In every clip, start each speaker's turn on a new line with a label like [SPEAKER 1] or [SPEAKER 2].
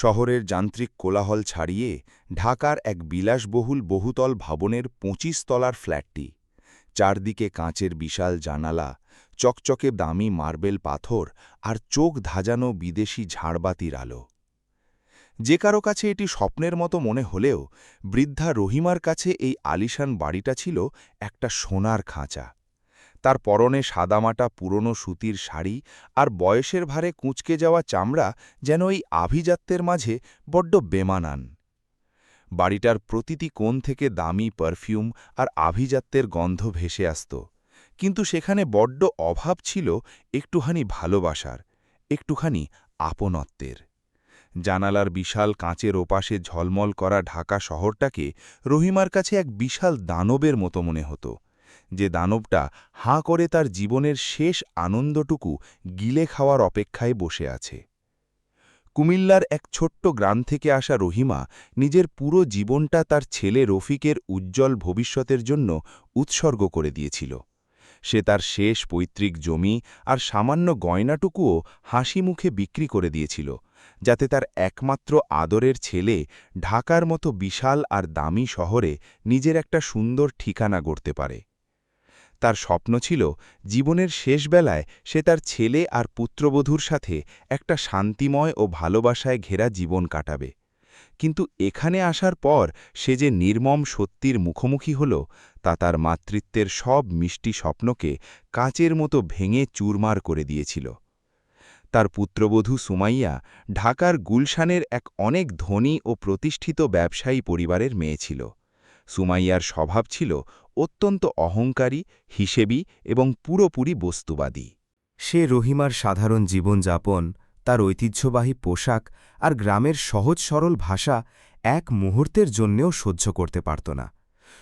[SPEAKER 1] শহরের যান্ত্রিক কোলাহল ছাড়িয়ে ঢাকার এক বিলাসবহুল বহুতল ভবনের ২৫ তলার ফ্ল্যাটটি। চারদিকে কাঁচের বিশাল জানালা, চকচকে দামি মার্বেল পাথর আর চোখ ধাঁধানো বিদেশি ঝাড়বাতির আলো। যে কারো কাছে এটি স্বপ্নের মতো মনে হলেও বৃদ্ধা রহিমার কাছে এই আলিশান বাড়িটা ছিল একটা সোনার খাঁচা। তার পরনে সাদামাটা পুরনো সুতির শাড়ি আর বয়সের ভারে কুঁচকে যাওয়া চামড়া যেন এই আভিজাত্যের মাঝে বড্ড বেমানান। বাড়িটার প্রতিটি কোণ থেকে দামি পারফিউম আর আভিজাত্যের গন্ধ ভেসে আসত, কিন্তু সেখানে বড্ড অভাব ছিল একটুখানি ভালোবাসার, একটুখানি আপনত্বের। জানালার বিশাল কাঁচের ওপাশে ঝলমল করা ঢাকা শহরটাকে রহিমার কাছে এক বিশাল দানবের মতো মনে হতো, যে দানবটা হাঁ করে তার জীবনের শেষ আনন্দটুকু গিলে খাওয়ার অপেক্ষায় বসে আছে। কুমিল্লার এক ছোট্ট গ্রাম থেকে আসা রহিমা নিজের পুরো জীবনটা তার ছেলে রফিকের উজ্জ্বল ভবিষ্যতের জন্য উৎসর্গ করে দিয়েছিল। সে তার শেষ পৈতৃক জমি আর সামান্য গয়নাটুকুও হাসি মুখে বিক্রি করে দিয়েছিল, যাতে তার একমাত্র আদরের ছেলে ঢাকার মতো বিশাল আর দামি শহরে নিজের একটা সুন্দর ঠিকানা গড়তে পারে। তার স্বপ্ন ছিল জীবনের শেষ বেলায় সে তার ছেলে আর পুত্রবধূর সাথে একটা শান্তিময় ও ভালোবাসায় ঘেরা জীবন কাটাবে। কিন্তু এখানে আসার পর সে যে নির্মম সত্যির মুখোমুখি হল, তা তার মাতৃত্বের সব মিষ্টি স্বপ্নকে কাচের মতো ভেঙে চুরমার করে দিয়েছিল। তার পুত্রবধূ সুমাইয়া ঢাকার গুলশানের এক অনেক ধনী ও প্রতিষ্ঠিত ব্যবসায়ী পরিবারের মেয়ে ছিল। সুমাইয়ার স্বভাব ছিল অত্যন্ত অহংকারী, হিসেবী এবং পুরোপুরি বস্তুবাদী।
[SPEAKER 2] সে রহিমার সাধারণ জীবনযাপন, তার ঐতিহ্যবাহী পোশাক আর গ্রামের সহজ সরল ভাষা এক মুহূর্তের জন্যেও সহ্য করতে পারত না।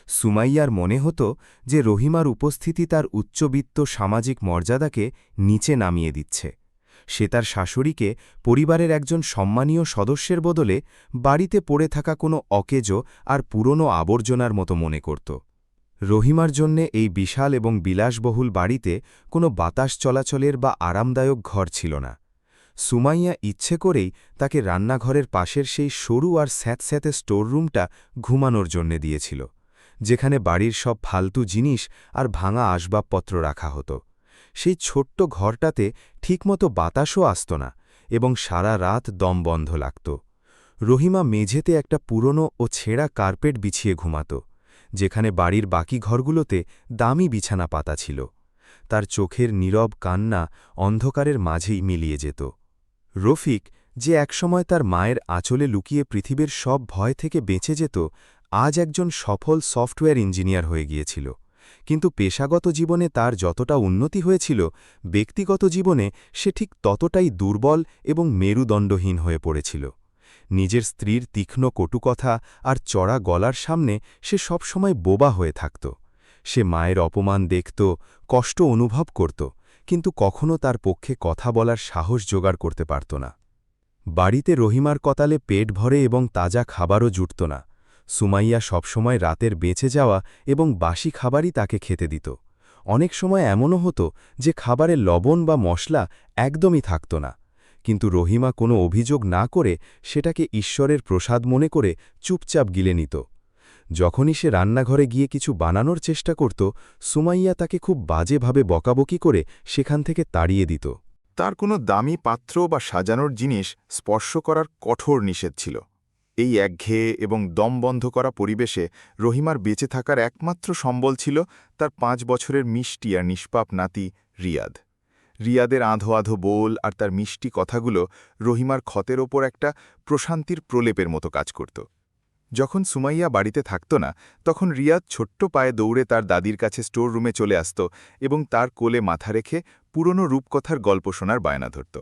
[SPEAKER 2] সুমাইয়ার মনে হতো যে রহিমার উপস্থিতি তার উচ্চবিত্ত সামাজিক মর্যাদাকে নিচে নামিয়ে দিচ্ছে। সে তার শাশুড়িকে পরিবারের একজন সম্মানীয় সদস্যের বদলে বাড়িতে পড়ে থাকা কোনো অকেজো আর পুরনো আবর্জনার মতো মনে করত। রহিমার জন্যে এই বিশাল এবং বিলাসবহুল বাড়িতে কোনো বাতাস চলাচলের বা আরামদায়ক ঘর ছিল না। সুমাইয়া ইচ্ছে করেই তাকে রান্নাঘরের পাশের সেই সরু আর স্যাঁতস্যাঁতে স্টোররুমটা ঘুমানোর জন্যে দিয়েছিল, যেখানে বাড়ির সব ফালতু জিনিস আর ভাঙা আসবাবপত্র রাখা হতো। সেই ছোট্ট ঘরটাতে ঠিকমতো বাতাসও আসত না এবং সারা রাত দম বন্ধ লাগত। রহিমা মেঝেতে একটা পুরনো ও ছেঁড়া কার্পেট বিছিয়ে ঘুমাত, যেখানে বাড়ির বাকি ঘরগুলোতে দামি বিছানা পাতা ছিল। তার চোখের নীরব কান্না অন্ধকারের মাঝেই মিলিয়ে যেত। রফিক, যে একসময় তার মায়ের আঁচলে লুকিয়ে পৃথিবীর সব ভয় থেকে বেঁচে যেত, আজ একজন সফল সফটওয়্যার ইঞ্জিনিয়ার হয়ে গিয়েছিল। কিন্তু পেশাগত জীবনে তার যতটা উন্নতি হয়েছিল, ব্যক্তিগত জীবনে সে ঠিক ততটাই দুর্বল এবং মেরুদণ্ডহীন হয়ে পড়েছিল। নিজের স্ত্রীর তীক্ষ্ণ কটুকথা আর চড়া গলার সামনে সে সবসময় বোবা হয়ে থাকত। সে মায়ের অপমান দেখত, কষ্ট অনুভব করত, কিন্তু কখনো তার পক্ষে কথা বলার সাহস জোগাড় করতে পারত না। বাড়িতে রহিমার কতালে পেট ভরে এবং তাজা খাবারও জুটত না। সুমাইয়া সবসময় রাতের বেঁচে যাওয়া এবং বাসি খাবারই তাকে খেতে দিত। অনেক সময় এমনও হতো যে খাবারে লবণ বা মশলা একদমই থাকত না, কিন্তু রহিমা কোনো অভিযোগ না করে সেটাকে ঈশ্বরের প্রসাদ মনে করে চুপচাপ গিলে নিত। যখনই সে রান্নাঘরে গিয়ে কিছু বানানোর চেষ্টা করত, সুমাইয়া তাকে খুব বাজেভাবে বকাবকি করে সেখান থেকে তাড়িয়ে দিত।
[SPEAKER 3] তার কোনো দামি পাত্র বা সাজানোর জিনিস স্পর্শ করার কঠোর নিষেধ ছিল। এই একঘেয়ে এবং দম বন্ধ করা পরিবেশে রহিমার বেঁচে থাকার একমাত্র সম্বল ছিল তার ৫ বছরের মিষ্টি আর নিষ্পাপ নাতি রিয়াদ। রিয়াদের আধো আধো বোল আর তার মিষ্টি কথাগুলো রহিমার ক্ষতের ওপর একটা প্রশান্তির প্রলেপের মতো কাজ করত। যখন সুমাইয়া বাড়িতে থাকত না, তখন রিয়াদ ছোট্ট পায়ে দৌড়ে তার দাদির কাছে স্টোর রুমে চলে আসত এবং তার কোলে মাথা রেখে পুরনো রূপকথার গল্প শোনার বায়না ধরত।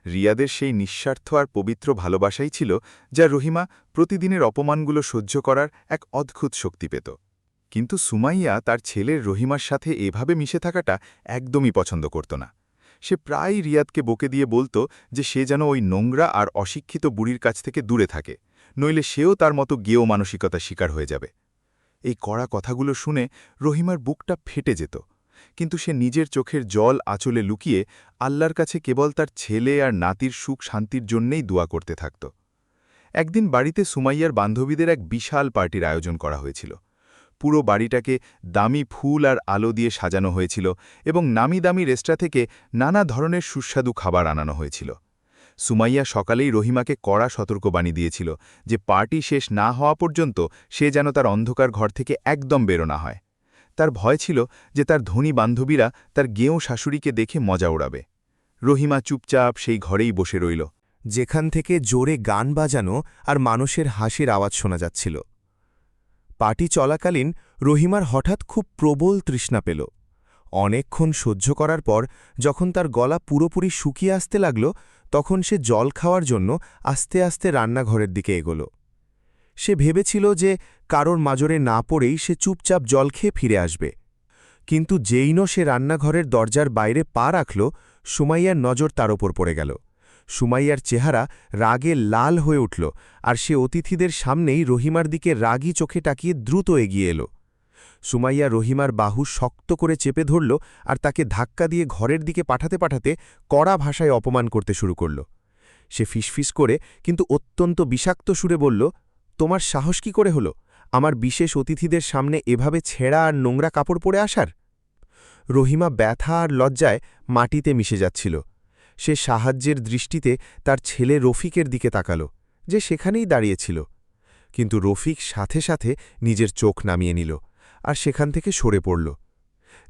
[SPEAKER 3] রিয়াদের সেই নিঃস্বার্থ আর পবিত্র ভালোবাসাই ছিল যা রহিমা প্রতিদিনের অপমানগুলো সহ্য করার এক অদ্ভুত শক্তি পেত। কিন্তু সুমাইয়া তার ছেলের রহিমার সাথে এভাবে মিশে থাকাটা একদমই পছন্দ করত না। সে প্রায়ই রিয়াদকে বকে দিয়ে বলত যে সে যেন ওই নোংরা আর অশিক্ষিত বুড়ির কাছ থেকে দূরে থাকে, নইলে সেও তার মতো গেয় মানসিকতার শিকার হয়ে যাবে। এই কড়া কথাগুলো শুনে রহিমার বুকটা ফেটে যেত, কিন্তু সে নিজের চোখের জল আঁচলে লুকিয়ে আল্লাহর কাছে কেবল তার ছেলে আর নাতির সুখ শান্তির জন্যেই দোয়া করতে থাকত। একদিন বাড়িতে সুমাইয়ার বান্ধবীদের এক বিশাল পার্টির আয়োজন করা হয়েছিল। পুরো বাড়িটাকে দামি ফুল আর আলো দিয়ে সাজানো হয়েছিল এবং নামি দামি রেস্টুরেন্ট থেকে নানা ধরনের সুস্বাদু খাবার আনানো হয়েছিল। সুমাইয়া সকালেই রহিমাকে কড়া সতর্কবাণী দিয়েছিল যে পার্টি শেষ না হওয়া পর্যন্ত সে যেন তার অন্ধকার ঘর থেকে একদম বেরো না হয়। তার ভয় ছিল যে তার ধনী বান্ধবীরা তার গেঁয়ো শাশুড়িকে দেখে মজা ওড়াবে। রহিমা চুপচাপ সেই ঘরেই বসে রইল,
[SPEAKER 2] যেখান থেকে জোরে গান বাজানো আর মানুষের হাসির আওয়াজ শোনা যাচ্ছিল। পার্টি চলাকালীন রহিমার হঠাৎ খুব প্রবল তৃষ্ণা পেল। অনেকক্ষণ সহ্য করার পর যখন তার গলা পুরোপুরি শুকিয়ে আসতে লাগল, তখন সে জল খাওয়ার জন্য আস্তে আস্তে রান্নাঘরের দিকে এগোল। সে ভেবেছিল যে কারোর মাজরে না পড়েই সে চুপচাপ জল খেয়ে ফিরে আসবে, কিন্তু যেইন সে রান্নাঘরের দরজার বাইরে পা রাখল, সুমাইয়ার নজর তার ওপর পড়ে গেল। সুমাইয়ার চেহারা রাগে লাল হয়ে উঠল আর সে অতিথিদের সামনেই রহিমার দিকে রাগী চোখে তাকিয়ে দ্রুত এগিয়ে এল। সুমাইয়া রহিমার বাহু শক্ত করে চেপে ধরল আর তাকে ধাক্কা দিয়ে ঘরের দিকে পাঠাতে পাঠাতে কড়া ভাষায় অপমান করতে শুরু করল। সে ফিসফিস করে কিন্তু অত্যন্ত বিষাক্ত সুরে বলল, তোমার সাহস কি করে হলো আমার বিশেষ অতিথিদের সামনে এভাবে ছেঁড়া আর নোংরা কাপড় পরে আসার? রহিমা ব্যথা আর লজ্জায় মাটিতে মিশে যাচ্ছিল। সে সাহায্যের দৃষ্টিতে তার ছেলে রফিকের দিকে তাকাল, যে সেখানেই দাঁড়িয়েছিল। কিন্তু রফিক সাথে সাথে নিজের চোখ নামিয়ে নিল আর সেখান থেকে সরে পড়ল।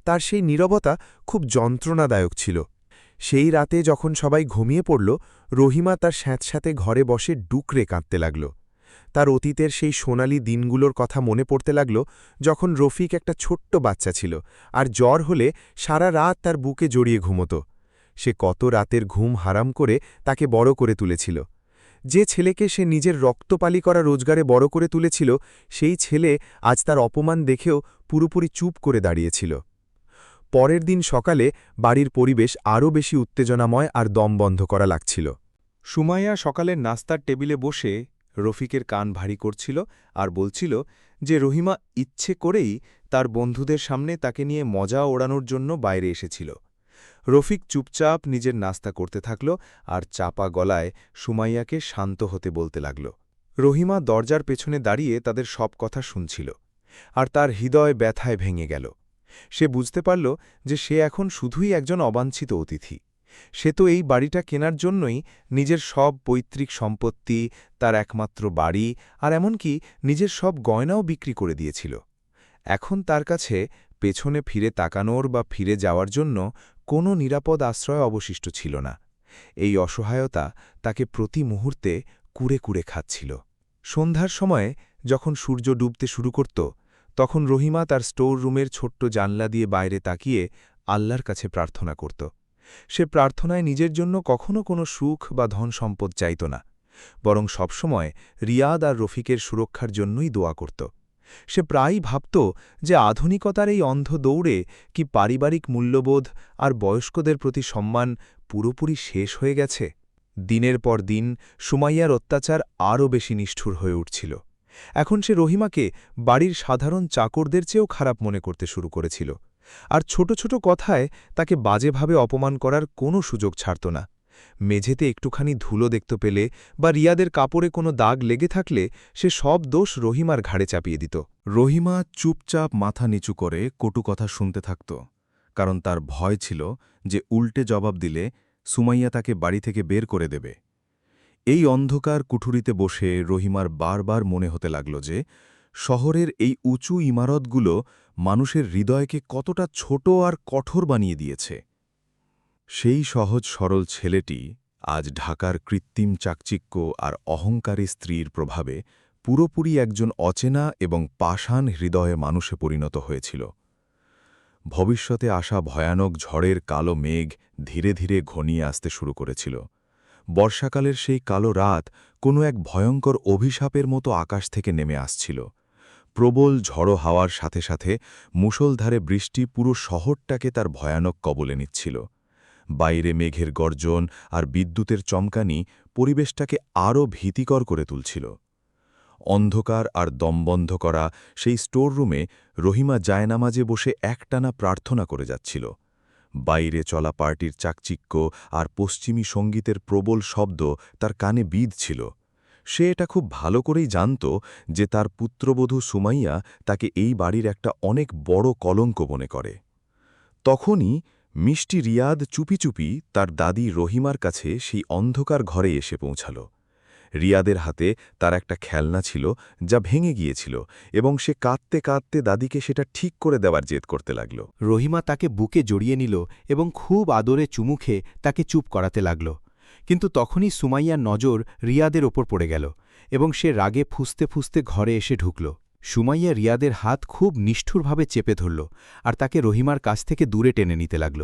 [SPEAKER 2] তার সেই নীরবতা খুব যন্ত্রণাদায়ক ছিল। সেই রাতে যখন সবাই ঘুমিয়ে পড়ল, রহিমা তার স্যাঁতস্যাঁতে ঘরে বসে ডুকরে কাঁদতে লাগল। তার অতীতের সেই সোনালি দিনগুলোর কথা মনে পড়তে লাগল, যখন রফিক একটা ছোট্ট বাচ্চা ছিল আর জ্বর হলে সারা রাত তার বুকে জড়িয়ে ঘুমত। সে কত রাতের ঘুম হারাম করে তাকে বড় করে তুলেছিল। যে ছেলেকে সে নিজের রক্তপালি করা রোজগারে বড় করে তুলেছিল, সেই ছেলে আজ তার অপমান দেখেও পুরোপুরি চুপ করে দাঁড়িয়েছিল। পরের দিন সকালে বাড়ির পরিবেশ আরও বেশি উত্তেজনাময় আর দম বন্ধ করা লাগছিল।
[SPEAKER 4] সুমাইয়া সকালের নাস্তার টেবিলে বসে রফিকের কান ভারী করছিল আর বলছিল যে রহিমা ইচ্ছে করেই তার বন্ধুদের সামনে তাকে নিয়ে মজা ওড়ানোর জন্য বাইরে এসেছিল। রফিক চুপচাপ নিজের নাস্তা করতে থাকল আর চাপা গলায় সুমাইয়াকে শান্ত হতে বলতে লাগল। রহিমা দরজার পেছনে দাঁড়িয়ে তাদের সব কথা শুনছিল আর তার হৃদয় ব্যথায় ভেঙে গেল। সে বুঝতে পারল যে সে এখন শুধুই একজন অবাঞ্ছিত অতিথি। সে তো এই বাড়িটা কেনার জন্যই নিজের সব পৈতৃক সম্পত্তি, তার একমাত্র বাড়ি আর এমনকি নিজের সব গয়নাও বিক্রি করে দিয়েছিল। এখন তার কাছে পেছনে ফিরে তাকানোর বা ফিরে যাওয়ার জন্য কোনো নিরাপদ আশ্রয় অবশিষ্ট ছিল না। এই অসহায়তা তাকে প্রতি মুহূর্তে কুড়ে কুড়ে খাচ্ছিল। সন্ধ্যার সময়ে যখন সূর্য ডুবতে শুরু করত, তখন রহিমা তার স্টোর রুমের ছোট্ট জানলা দিয়ে বাইরে তাকিয়ে আল্লাহর কাছে প্রার্থনা করত। সে প্রার্থনায় নিজের জন্য কখনো কোনো সুখ বা ধন সম্পদ চাইত না, বরং সবসময় রিয়াদ আর রফিকের সুরক্ষার জন্যই দোয়া করত। সে প্রায়ই ভাবত যে আধুনিকতার এই অন্ধ দৌড়ে কি পারিবারিক মূল্যবোধ আর বয়স্কদের প্রতি সম্মান পুরোপুরি শেষ হয়ে গেছে। দিনের পর দিন সুমাইয়ার অত্যাচার আরও বেশি নিষ্ঠুর হয়ে উঠছিল। এখন সে রহিমাকে বাড়ির সাধারণ চাকরদের চেয়েও খারাপ মনে করতে শুরু করেছিল, আর ছোট ছোট কথায় তাকে বাজেভাবে অপমান করার কোনো সুযোগ ছাড়ত না। মেঝেতে একটুখানি ধুলো দেখতে পেলে বা রিয়াদের কাপড়ে কোনো দাগ লেগে থাকলে সে সব দোষ রহিমার ঘাড়ে চাপিয়ে দিত।
[SPEAKER 5] রহিমা চুপচাপ মাথা নিচু করে কটু কথা শুনতে থাকত, কারণ তার ভয় ছিল যে উল্টে জবাব দিলে সুমাইয়া তাকে বাড়ি থেকে বের করে দেবে। এই অন্ধকার কুঠুরিতে বসে রহিমার বারবার মনে হতে লাগল যে শহরের এই উঁচু ইমারতগুলো মানুষের হৃদয়কে কতটা ছোট আর কঠোর বানিয়ে দিয়েছে। সেই সহজ সরল ছেলেটি আজ ঢাকার কৃত্রিম চাকচিক্য আর অহংকারী স্ত্রীর প্রভাবে পুরোপুরি একজন অচেনা এবং পাষাণ হৃদয়ে মানুষে পরিণত হয়েছিল। ভবিষ্যতে আসা ভয়ানক ঝড়ের কালো মেঘ ধীরে ধীরে ঘনিয়ে আসতে শুরু করেছিল। বর্ষাকালের সেই কালো রাত কোনো এক ভয়ঙ্কর অভিশাপের মতো আকাশ থেকে নেমে আসছিল। প্রবল ঝড়ো হাওয়ার সাথে সাথে মুষলধারে বৃষ্টি পুরো শহরটাকে তার ভয়ানক কবলে নিচ্ছিল। বাইরে মেঘের গর্জন আর বিদ্যুতের চমকানি পরিবেশটাকে আরও ভীতিকর করে তুলছিল। অন্ধকার আর দমবন্ধ করা সেই স্টোর রুমে রহিমা জায়নামাজে বসে একটানা প্রার্থনা করে যাচ্ছিল। বাইরে চলা পার্টির চাকচিক্য আর পশ্চিমী সঙ্গীতের প্রবল শব্দ তার কানে বিঁধছিল। সে এটা খুব ভালো করেই জানত যে তার পুত্রবধূ সুমাইয়া তাকে এই বাড়ির একটা অনেক বড় কলঙ্ক মনে করে। তখনই মিষ্টি রিয়াদ চুপি চুপি তার দাদি রহিমার কাছে সেই অন্ধকার ঘরে এসে পৌঁছাল। রিয়াদের হাতে তার একটা খেলনা ছিল যা ভেঙে গিয়েছিল, এবং সে কাঁদতে কাঁদতে দাদিকে সেটা ঠিক করে দেওয়ার জেদ করতে লাগল।
[SPEAKER 6] রহিমা তাকে বুকে জড়িয়ে নিল এবং খুব আদরে চুমু খেয়ে তাকে চুপ করাতে লাগল। কিন্তু তখনই সুমাইয়ার নজর রিয়াদের ওপর পড়ে গেল এবং সে রাগে ফুঁসতে ফুঁসতে ঘরে এসে ঢুকল। সুমাইয়া রিয়াদের হাত খুব নিষ্ঠুরভাবে চেপে ধরল আর তাকে রহিমার কাছ থেকে দূরে টেনে নিতে লাগল।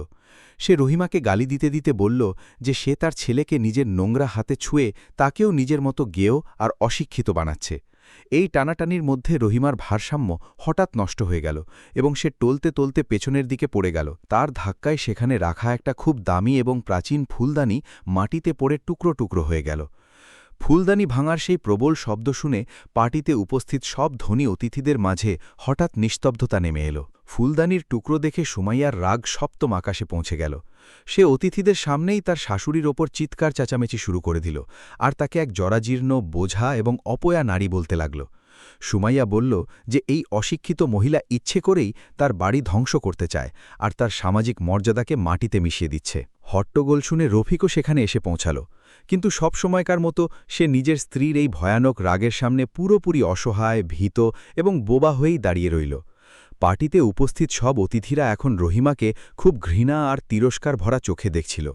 [SPEAKER 6] সে রহিমাকে গালি দিতে দিতে বলল যে সে তার ছেলেকে নিজের নোংরা হাতে ছুঁয়ে তাকেও নিজের মতো গেয় আর অশিক্ষিত বানাচ্ছে। এই টানাটানির মধ্যে রহিমার ভারসাম্য হঠাৎ নষ্ট হয়ে গেল এবং সে টলতে টলতে পেছনের দিকে পড়ে গেল। তার ধাক্কায় সেখানে রাখা একটা খুব দামি এবং প্রাচীন ফুলদানি মাটিতে পড়ে টুকরো টুকরো হয়ে গেল। ফুলদানি ভাঙার সেই প্রবল শব্দ শুনে পার্টিতে উপস্থিত সব ধনী অতিথিদের মাঝে হঠাৎ নিস্তব্ধতা নেমে এল। ফুলদানির টুকরো দেখে সুমাইয়ার রাগ সপ্তম আকাশে পৌঁছে গেল। সে অতিথিদের সামনেই তার শাশুড়ির ওপর চিৎকার চেঁচামেচি শুরু করে দিল আর তাকে এক জরাজীর্ণ, বোঝা এবং অপয়া নারী বলতে লাগল। সুমাইয়া বলল যে এই অশিক্ষিত মহিলা ইচ্ছে করেই তার বাড়ি ধ্বংস করতে চায় আর তার সামাজিক মর্যাদাকে মাটিতে মিশিয়ে দিচ্ছে। হট্টগোল শুনে রফিকও সেখানে এসে পৌঁছাল, কিন্তু সব সময়কার মতো সে নিজের স্ত্রীর এই ভয়ানক রাগের সামনে পুরোপুরি অসহায়, ভীত এবং বোবা হয়েই দাঁড়িয়ে রইল। পার্টিতে উপস্থিত সব অতিথিরা এখন রহিমাকে খুব ঘৃণা আর তিরস্কার ভরা চোখে দেখছিল।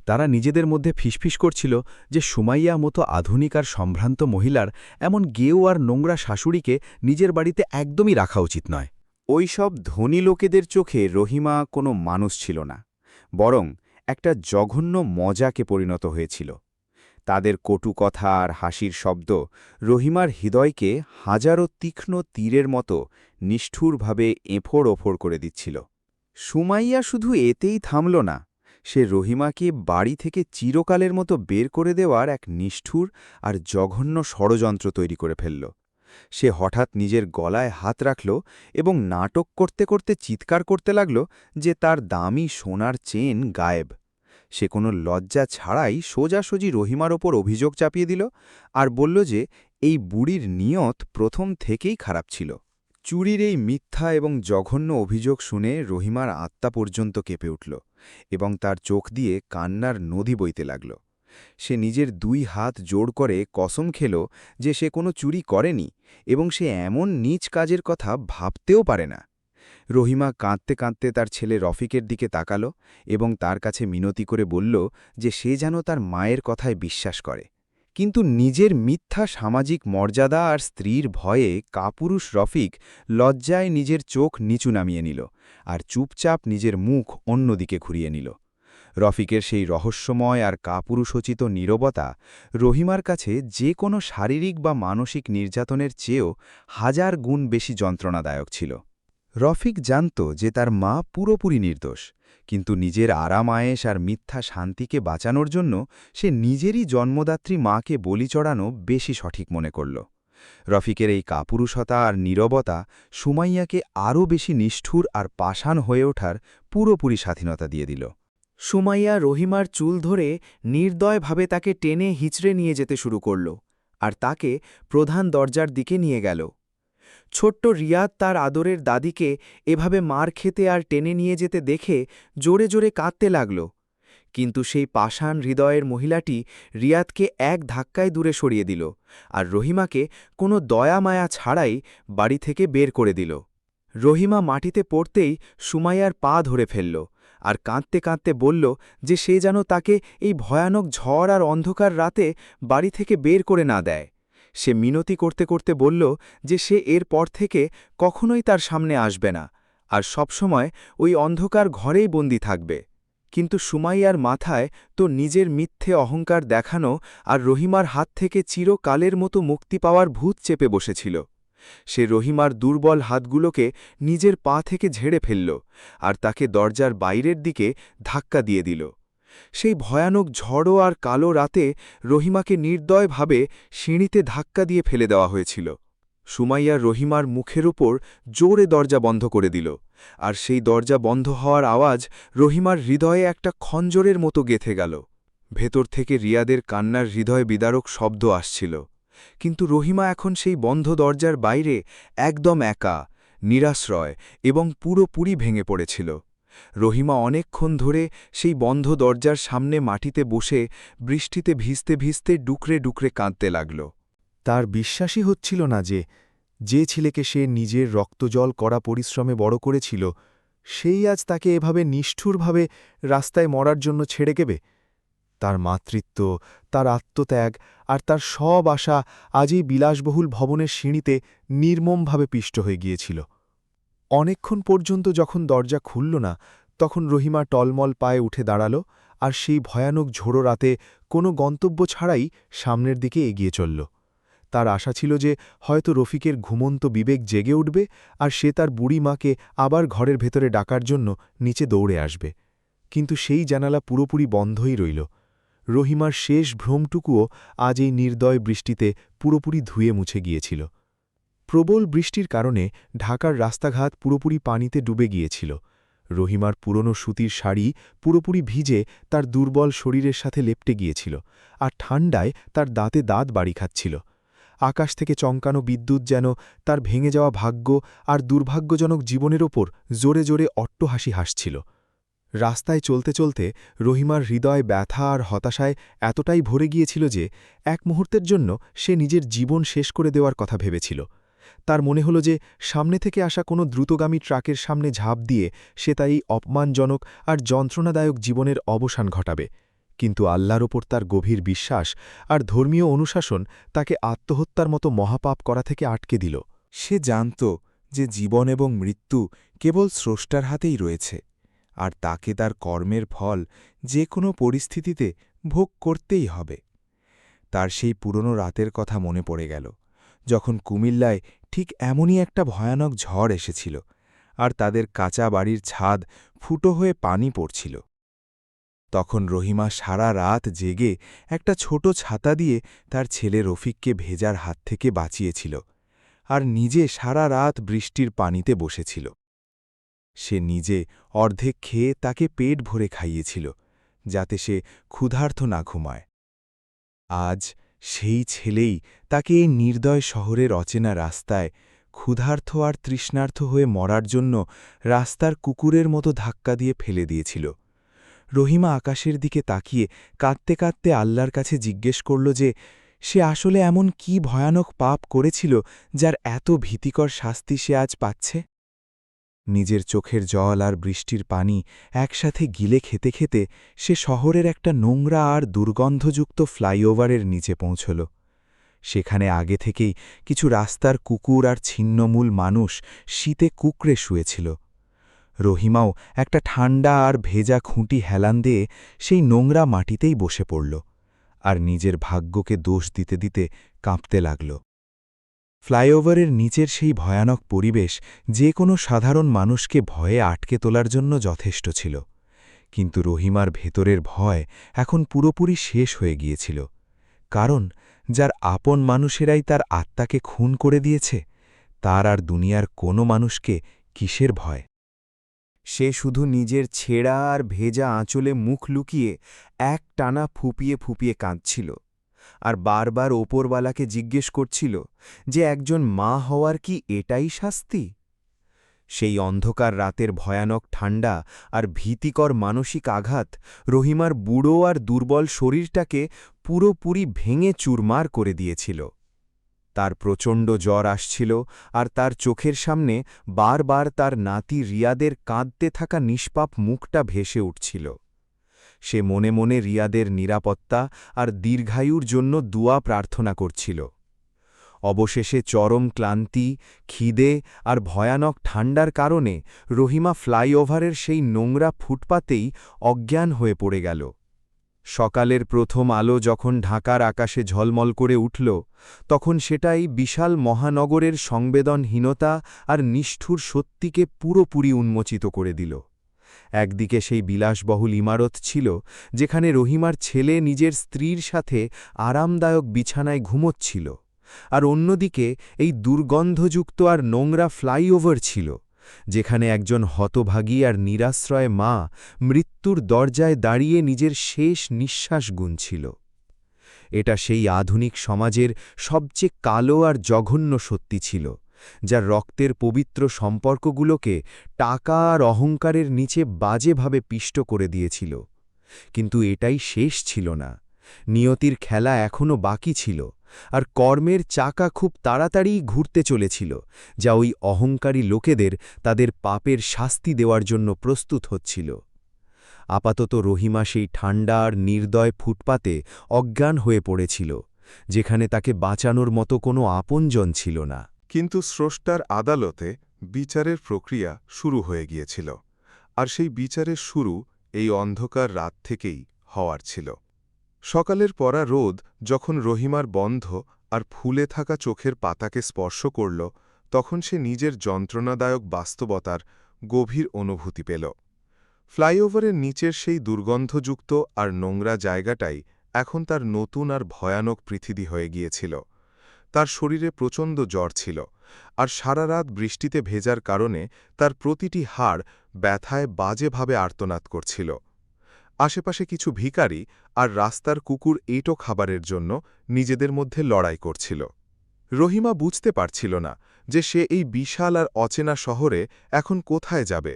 [SPEAKER 6] তারা নিজেদের মধ্যে ফিসফিস করছিল যে সুমাইয়া মতো আধুনিক আর সম্ভ্রান্ত মহিলার এমন গেও আর নোংরা শাশুড়িকে নিজের বাড়িতে একদমই রাখা উচিত নয়।
[SPEAKER 2] ওই সব ধনী লোকেদের চোখে রহিমা কোনো মানুষ ছিল না, বরং একটা জঘন্য মজাকে পরিণত হয়েছিল। তাদের কটু কথা আর হাসির শব্দ রহিমার হৃদয়কে হাজারো তীক্ষ্ণ তীরের মতো নিষ্ঠুরভাবে এঁফোড় ওফোড় করে দিচ্ছিল। সুমাইয়া শুধু এতেই থামল না, সে রহিমাকে বাড়ি থেকে চিরকালের মতো বের করে দেওয়ার এক নিষ্ঠুর আর জঘন্য ষড়যন্ত্র তৈরি করে ফেলল। সে হঠাৎ নিজের গলায় হাত রাখল এবং নাটক করতে করতে চিৎকার করতে লাগল যে তার দামি সোনার চেন গায়েব। সে কোনো লজ্জা ছাড়াই সোজাসুজি রহিমার ওপর অভিযোগ চাপিয়ে দিল আর বলল যে এই বুড়ির নিয়ত প্রথম থেকেই খারাপ ছিল। চুরির এই মিথ্যা এবং জঘন্য অভিযোগ শুনে রহিমার আত্মা পর্যন্ত কেঁপে উঠল এবং তার চোখ দিয়ে কান্নার নদী বইতে লাগল। সে নিজের 2 হাত জোড় করে কসম খেল যে সে কোনো চুরি করেনি এবং সে এমন নীচ কাজের কথা ভাবতেও পারে না। রহিমা কাঁদতে কাঁদতে তার ছেলে রফিকের দিকে তাকাল এবং তার কাছে মিনতি করে বলল যে সে যেন তার মায়ের কথায় বিশ্বাস করে। কিন্তু নিজের মিথ্যা সামাজিক মর্যাদা আর স্ত্রীর ভয়ে কাপুরুষ রফিক লজ্জায় নিজের চোখ নিচু নামিয়ে নিল আর চুপচাপ নিজের মুখ অন্যদিকে ঘুরিয়ে নিল। রফিকের সেই রহস্যময় আর কাপুরুষোচিত নীরবতা রহিমার কাছে যে কোনো শারীরিক বা মানসিক নির্যাতনের চেয়েও 1000 গুণ বেশি যন্ত্রণাদায়ক ছিল। রফিক জানত যে তার মা পুরোপুরি নির্দোষ, কিন্তু নিজের আরাম আয়েশ আর মিথ্যা শান্তিকে বাঁচানোর জন্য সে নিজেরই জন্মদাত্রী মাকে বলি চড়ানো বেশি সঠিক মনে করল। রফিকের এই কাপুরুষতা আর নীরবতা সুমাইয়াকে আরও বেশি নিষ্ঠুর আর পাষাণ হয়ে ওঠার পুরোপুরি স্বাধীনতা দিয়ে দিল। সুমাইয়া রহিমার চুল ধরে নির্দয়ভাবে তাকে টেনে হিঁচড়ে নিয়ে যেতে শুরু করল আর তাকে প্রধান দরজার দিকে নিয়ে গেল। ছোট্ট রিয়াদ তার আদরের দাদিকে এভাবে মার খেতে আর টেনে নিয়ে যেতে দেখে জোরে জোরে কাঁদতে লাগল, কিন্তু সেই পাষাণ হৃদয়ের মহিলাটি রিয়াদকে এক ধাক্কায় দূরে সরিয়ে দিল আর রহিমাকে কোনো দয়া মায়া ছাড়াই বাড়ি থেকে বের করে দিল। রহিমা মাটিতে পড়তেই সুমাইয়ার পা ধরে ফেলল আর কাঁদতে কাঁদতে বলল যে সে যেন তাকে এই ভয়ানক ঝড় আর অন্ধকার রাতে বাড়ি থেকে বের করে না দেয়। সে মিনতি করতে করতে বলল যে সে এর পর থেকে কখনোই তার সামনে আসবে না আর সবসময় ওই অন্ধকার ঘরেই বন্দী থাকবে। কিন্তু সুমাইয়ার মাথায় তো নিজের মিথ্যে অহংকার দেখানো আর রহিমার হাত থেকে চিরকালের মতো মুক্তি পাওয়ার ভূত চেপে বসেছিল। সে রহিমার দুর্বল হাতগুলোকে নিজের পা থেকে ঝেড়ে ফেলল আর তাকে দরজার বাইরের দিকে ধাক্কা দিয়ে দিল। সেই ভয়ানক ঝড়ো আর কালো রাতে রহিমাকে নির্দয়ভাবে সিঁড়িতে ধাক্কা দিয়ে ফেলে দেওয়া হয়েছিল। সুমাইয়া রহিমার মুখের ওপর জোরে দরজা বন্ধ করে দিল আর সেই দরজা বন্ধ হওয়ার আওয়াজ রহিমার হৃদয়ে একটা খঞ্জরের মতো গেঁথে গেল। ভেতর থেকে রিয়াদের কান্নার হৃদয় বিদারক শব্দ আসছিল। কিন্তু রহিমা এখন সেই বন্ধ দরজার বাইরে একদম একা, নিরাশ্রয় এবং পুরোপুরি ভেঙে পড়েছিল। রহিমা অনেকক্ষণ ধরে সেই বন্ধ দরজার সামনে মাটিতে বসে বৃষ্টিতে ভিজতে ভিজতে ডুকরে ডুকরে কাঁদতে লাগল।
[SPEAKER 6] তার বিশ্বাসই হচ্ছিল না যে ছেলেকে সে নিজের রক্তজল করা পরিশ্রমে বড় করেছিল, সেই আজ তাকে এভাবে নিষ্ঠুরভাবে রাস্তায় মরার জন্য ছেড়ে গেবে। তার মাতৃত্ব, তার আত্মত্যাগ আর তার সব আশা আজ এই বিলাসবহুল ভবনের সিঁড়িতে নির্মমভাবে পিষ্ট হয়ে গিয়েছিল। অনেকক্ষণ পর্যন্ত যখন দরজা খুলল না, তখন রহিমা টলমল পায়ে উঠে দাঁড়াল আর সেই ভয়ানক ঝোড়ো রাতে কোনো গন্তব্য ছাড়াই সামনের দিকে এগিয়ে চলল। তার আশা ছিল যে হয়তো রফিকের ঘুমন্ত বিবেক জেগে উঠবে আর সে তার বুড়ি মাকে আবার ঘরের ভেতরে ডাকার জন্য নিচে দৌড়ে আসবে। কিন্তু সেই জানালা পুরোপুরি বন্ধই রইল। রহিমার শেষ ভ্রমটুকুও আজ এই নির্দয় বৃষ্টিতে পুরোপুরি ধুয়ে মুছে গিয়েছিল। প্রবল বৃষ্টির কারণে ঢাকার রাস্তাঘাট পুরোপুরি পানিতে ডুবে গিয়েছিল। রহিমার পুরনো সুতির শাড়ি পুরোপুরি ভিজে তার দুর্বল শরীরের সাথে লেপ্টে গিয়েছিল, আর ঠান্ডায় তার দাঁতে দাঁত বাড়ি খাচ্ছিল। আকাশ থেকে চমকানো বিদ্যুৎ যেন তার ভেঙে যাওয়া ভাগ্য আর দুর্ভাগ্যজনক জীবনের ওপর জোরে জোরে অট্টহাসি হাসছিল। রাস্তায় চলতে চলতে রহিমার হৃদয় ব্যথা আর হতাশায় এতটাই ভরে গিয়েছিল যে এক মুহূর্তের জন্য সে নিজের জীবন শেষ করে দেওয়ার কথা ভেবেছিল। তার মনে হল যে সামনে থেকে আসা কোনো দ্রুতগামী ট্রাকের সামনে ঝাঁপ দিয়ে সে তার এই অপমানজনক আর যন্ত্রণাদায়ক জীবনের অবসান ঘটাবে। কিন্তু আল্লাহর ওপর তার গভীর বিশ্বাস আর ধর্মীয় অনুশাসন তাকে আত্মহত্যার মতো মহাপাপ করা থেকে আটকে দিল।
[SPEAKER 2] সে জানত যে জীবন এবং মৃত্যু কেবল স্রষ্টার হাতেই রয়েছে, আর তাকে তার কর্মের ফল যে কোনো পরিস্থিতিতে ভোগ করতেই হবে। তার সেই পুরনো রাতের কথা মনে পড়ে গেল, যখন কুমিল্লায় ঠিক এমনই একটা ভয়ানক ঝড় এসেছিল আর তাদের কাঁচা বাড়ির ছাদ ফুটো হয়ে পানি পড়ছিল। তখন রহিমা সারা রাত জেগে একটা ছোট ছাতা দিয়ে তার ছেলে রফিককে ভেজার হাত থেকে বাঁচিয়েছিল, আর নিজে সারা রাত বৃষ্টির পানিতে বসেছিল। সে নিজে অর্ধেক খেয়ে তাকে পেট ভরে খাইয়েছিল, যাতে সে ক্ষুধার্ত না ঘুমায়। আজ সেই ছেলেই তাকে এই নির্দয় শহরের অচেনা রাস্তায় ক্ষুধার্ত আর তৃষ্ণার্ত হয়ে মরার জন্য রাস্তার কুকুরের মতো ধাক্কা দিয়ে ফেলে দিয়েছিল। রহিমা আকাশের দিকে তাকিয়ে কাঁদতে কাঁদতে আল্লাহর কাছে জিজ্ঞেস করল যে সে আসলে এমন কি ভয়ানক পাপ করেছিল যার এত ভীতিকর শাস্তি সে আজ পাচ্ছে। নিজের চোখের জল আর বৃষ্টির পানি একসাথে গিলে খেতে খেতে সে শহরের একটা নোংরা আর দুর্গন্ধযুক্ত ফ্লাইওভারের নিচে পৌঁছল। সেখানে আগে থেকেই কিছু রাস্তার কুকুর আর ছিন্নমূল মানুষ শীতে কুকড়ে শুয়েছিল। রহিমাও একটা ঠান্ডা আর ভেজা খুঁটি হেলান দিয়ে সেই নোংরা মাটিতেই বসে পড়ল, আর নিজের ভাগ্যকে দোষ দিতে দিতে কাঁপতে লাগল। ফ্লাইওভারের নিচের সেই ভয়ানক পরিবেশ যে কোনো সাধারণ মানুষকে ভয়ে আটকে তোলার জন্য যথেষ্ট ছিল, কিন্তু রহিমার ভেতরের ভয় এখন পুরোপুরি শেষ হয়ে গিয়েছিল। কারণ যার আপন মানুষেরাই তার আত্মাকে খুন করে দিয়েছে, তার আর দুনিয়ার কোনো মানুষকে কিসের ভয়? সে শুধু নিজের ছেঁড়া আর ভেজা আঁচলে মুখ লুকিয়ে এক টানা ফুপিয়ে ফুপিয়ে কাঁদছিল, আর বারবার ওপরওয়ালাকে জিজ্ঞেস করছিল যে একজন মা হওয়ার কি এটাই শাস্তি? সেই অন্ধকার রাতের ভয়ানক ঠান্ডা আর ভীতিকর মানসিক আঘাত রহিমার বুড়ো আর দুর্বল শরীরটাকে পুরোপুরি ভেঙে চুরমার করে দিয়েছিল। তার প্রচণ্ড জ্বর আসছিল, আর তার চোখের সামনে বারবার তার নাতি রিয়াদের কাঁদতে থাকা নিষ্পাপ মুখটা ভেসে উঠছিল। সে মনে মনে রিয়াদের নিরাপত্তা আর দীর্ঘায়ুর জন্য দুয়া প্রার্থনা করছিল। অবশেষে চরম ক্লান্তি, খিদে আর ভয়ানক ঠান্ডার কারণে রহিমা ফ্লাইওভারের সেই নোংরা ফুটপাতেই অজ্ঞান হয়ে পড়ে গেল। সকালের প্রথম আলো যখন ঢাকার আকাশে ঝলমল করে উঠল, তখন সেটা এই বিশাল মহানগরের সংবেদনহীনতা আর নিষ্ঠুর সত্যিকে পুরোপুরি উন্মোচিত করে দিল। একদিকে সেই বিলাসবহুল ইমারত ছিল যেখানে রহিমার ছেলে নিজের স্ত্রীর সাথে আরামদায়ক বিছানায় ঘুমোচ্ছিল, আর অন্যদিকে এই দুর্গন্ধযুক্ত আর নোংরা ফ্লাইওভার ছিল যেখানে একজন হতভাগী আর নিরাশ্রয় মা মৃত্যুর দরজায় দাঁড়িয়ে নিজের শেষ নিঃশ্বাস গুনছিল। এটা সেই আধুনিক সমাজের সবচেয়ে কালো আর জঘন্য সত্যি ছিল, যা রক্তের পবিত্র সম্পর্কগুলোকে টাকা আর অহংকারের নিচে বাজেভাবে পিষ্ট করে দিয়েছিল। কিন্তু এটাই শেষ ছিল না। নিয়তির খেলা এখনও বাকি ছিল, আর কর্মের চাকা খুব তাড়াতাড়িই ঘুরতে চলেছিল, যা ওই অহংকারী লোকেদের তাদের পাপের শাস্তি দেওয়ার জন্য প্রস্তুত হচ্ছিল। আপাতত রহিমা সেই ঠান্ডা আর নির্দয় ফুটপাতে অজ্ঞান হয়ে পড়েছিল, যেখানে তাকে বাঁচানোর মতো কোনো আপনজন ছিল না।
[SPEAKER 7] কিন্তু স্রষ্টার আদালতে বিচারের প্রক্রিয়া শুরু হয়ে গিয়েছিল, আর সেই বিচারের শুরু এই অন্ধকার রাত থেকেই হওয়ার ছিল। সকালের পরা রোদ যখন রহিমার বন্ধ আর ফুলে থাকা চোখের পাতাকে স্পর্শ করল, তখন সে নিজের যন্ত্রণাদায়ক বাস্তবতার গভীর অনুভূতি পেল। ফ্লাইওভারের নিচের সেই দুর্গন্ধযুক্ত আর নোংরা জায়গাটাই এখন তার নতুন আর ভয়ানক পৃথিবী হয়ে গিয়েছিল। তার শরীরে প্রচণ্ড জ্বর ছিল, আর সারা রাত বৃষ্টিতে ভেজার কারণে তার প্রতিটি হাড় ব্যথায় বাজেভাবে আর্তনাদ করছিল। আশেপাশে কিছু ভিখারি আর রাস্তার কুকুর এঁটো খাবারের জন্য নিজেদের মধ্যে লড়াই করছিল। রহিমা বুঝতে পারছিল না যে সে এই বিশাল আর অচেনা শহরে এখন কোথায় যাবে।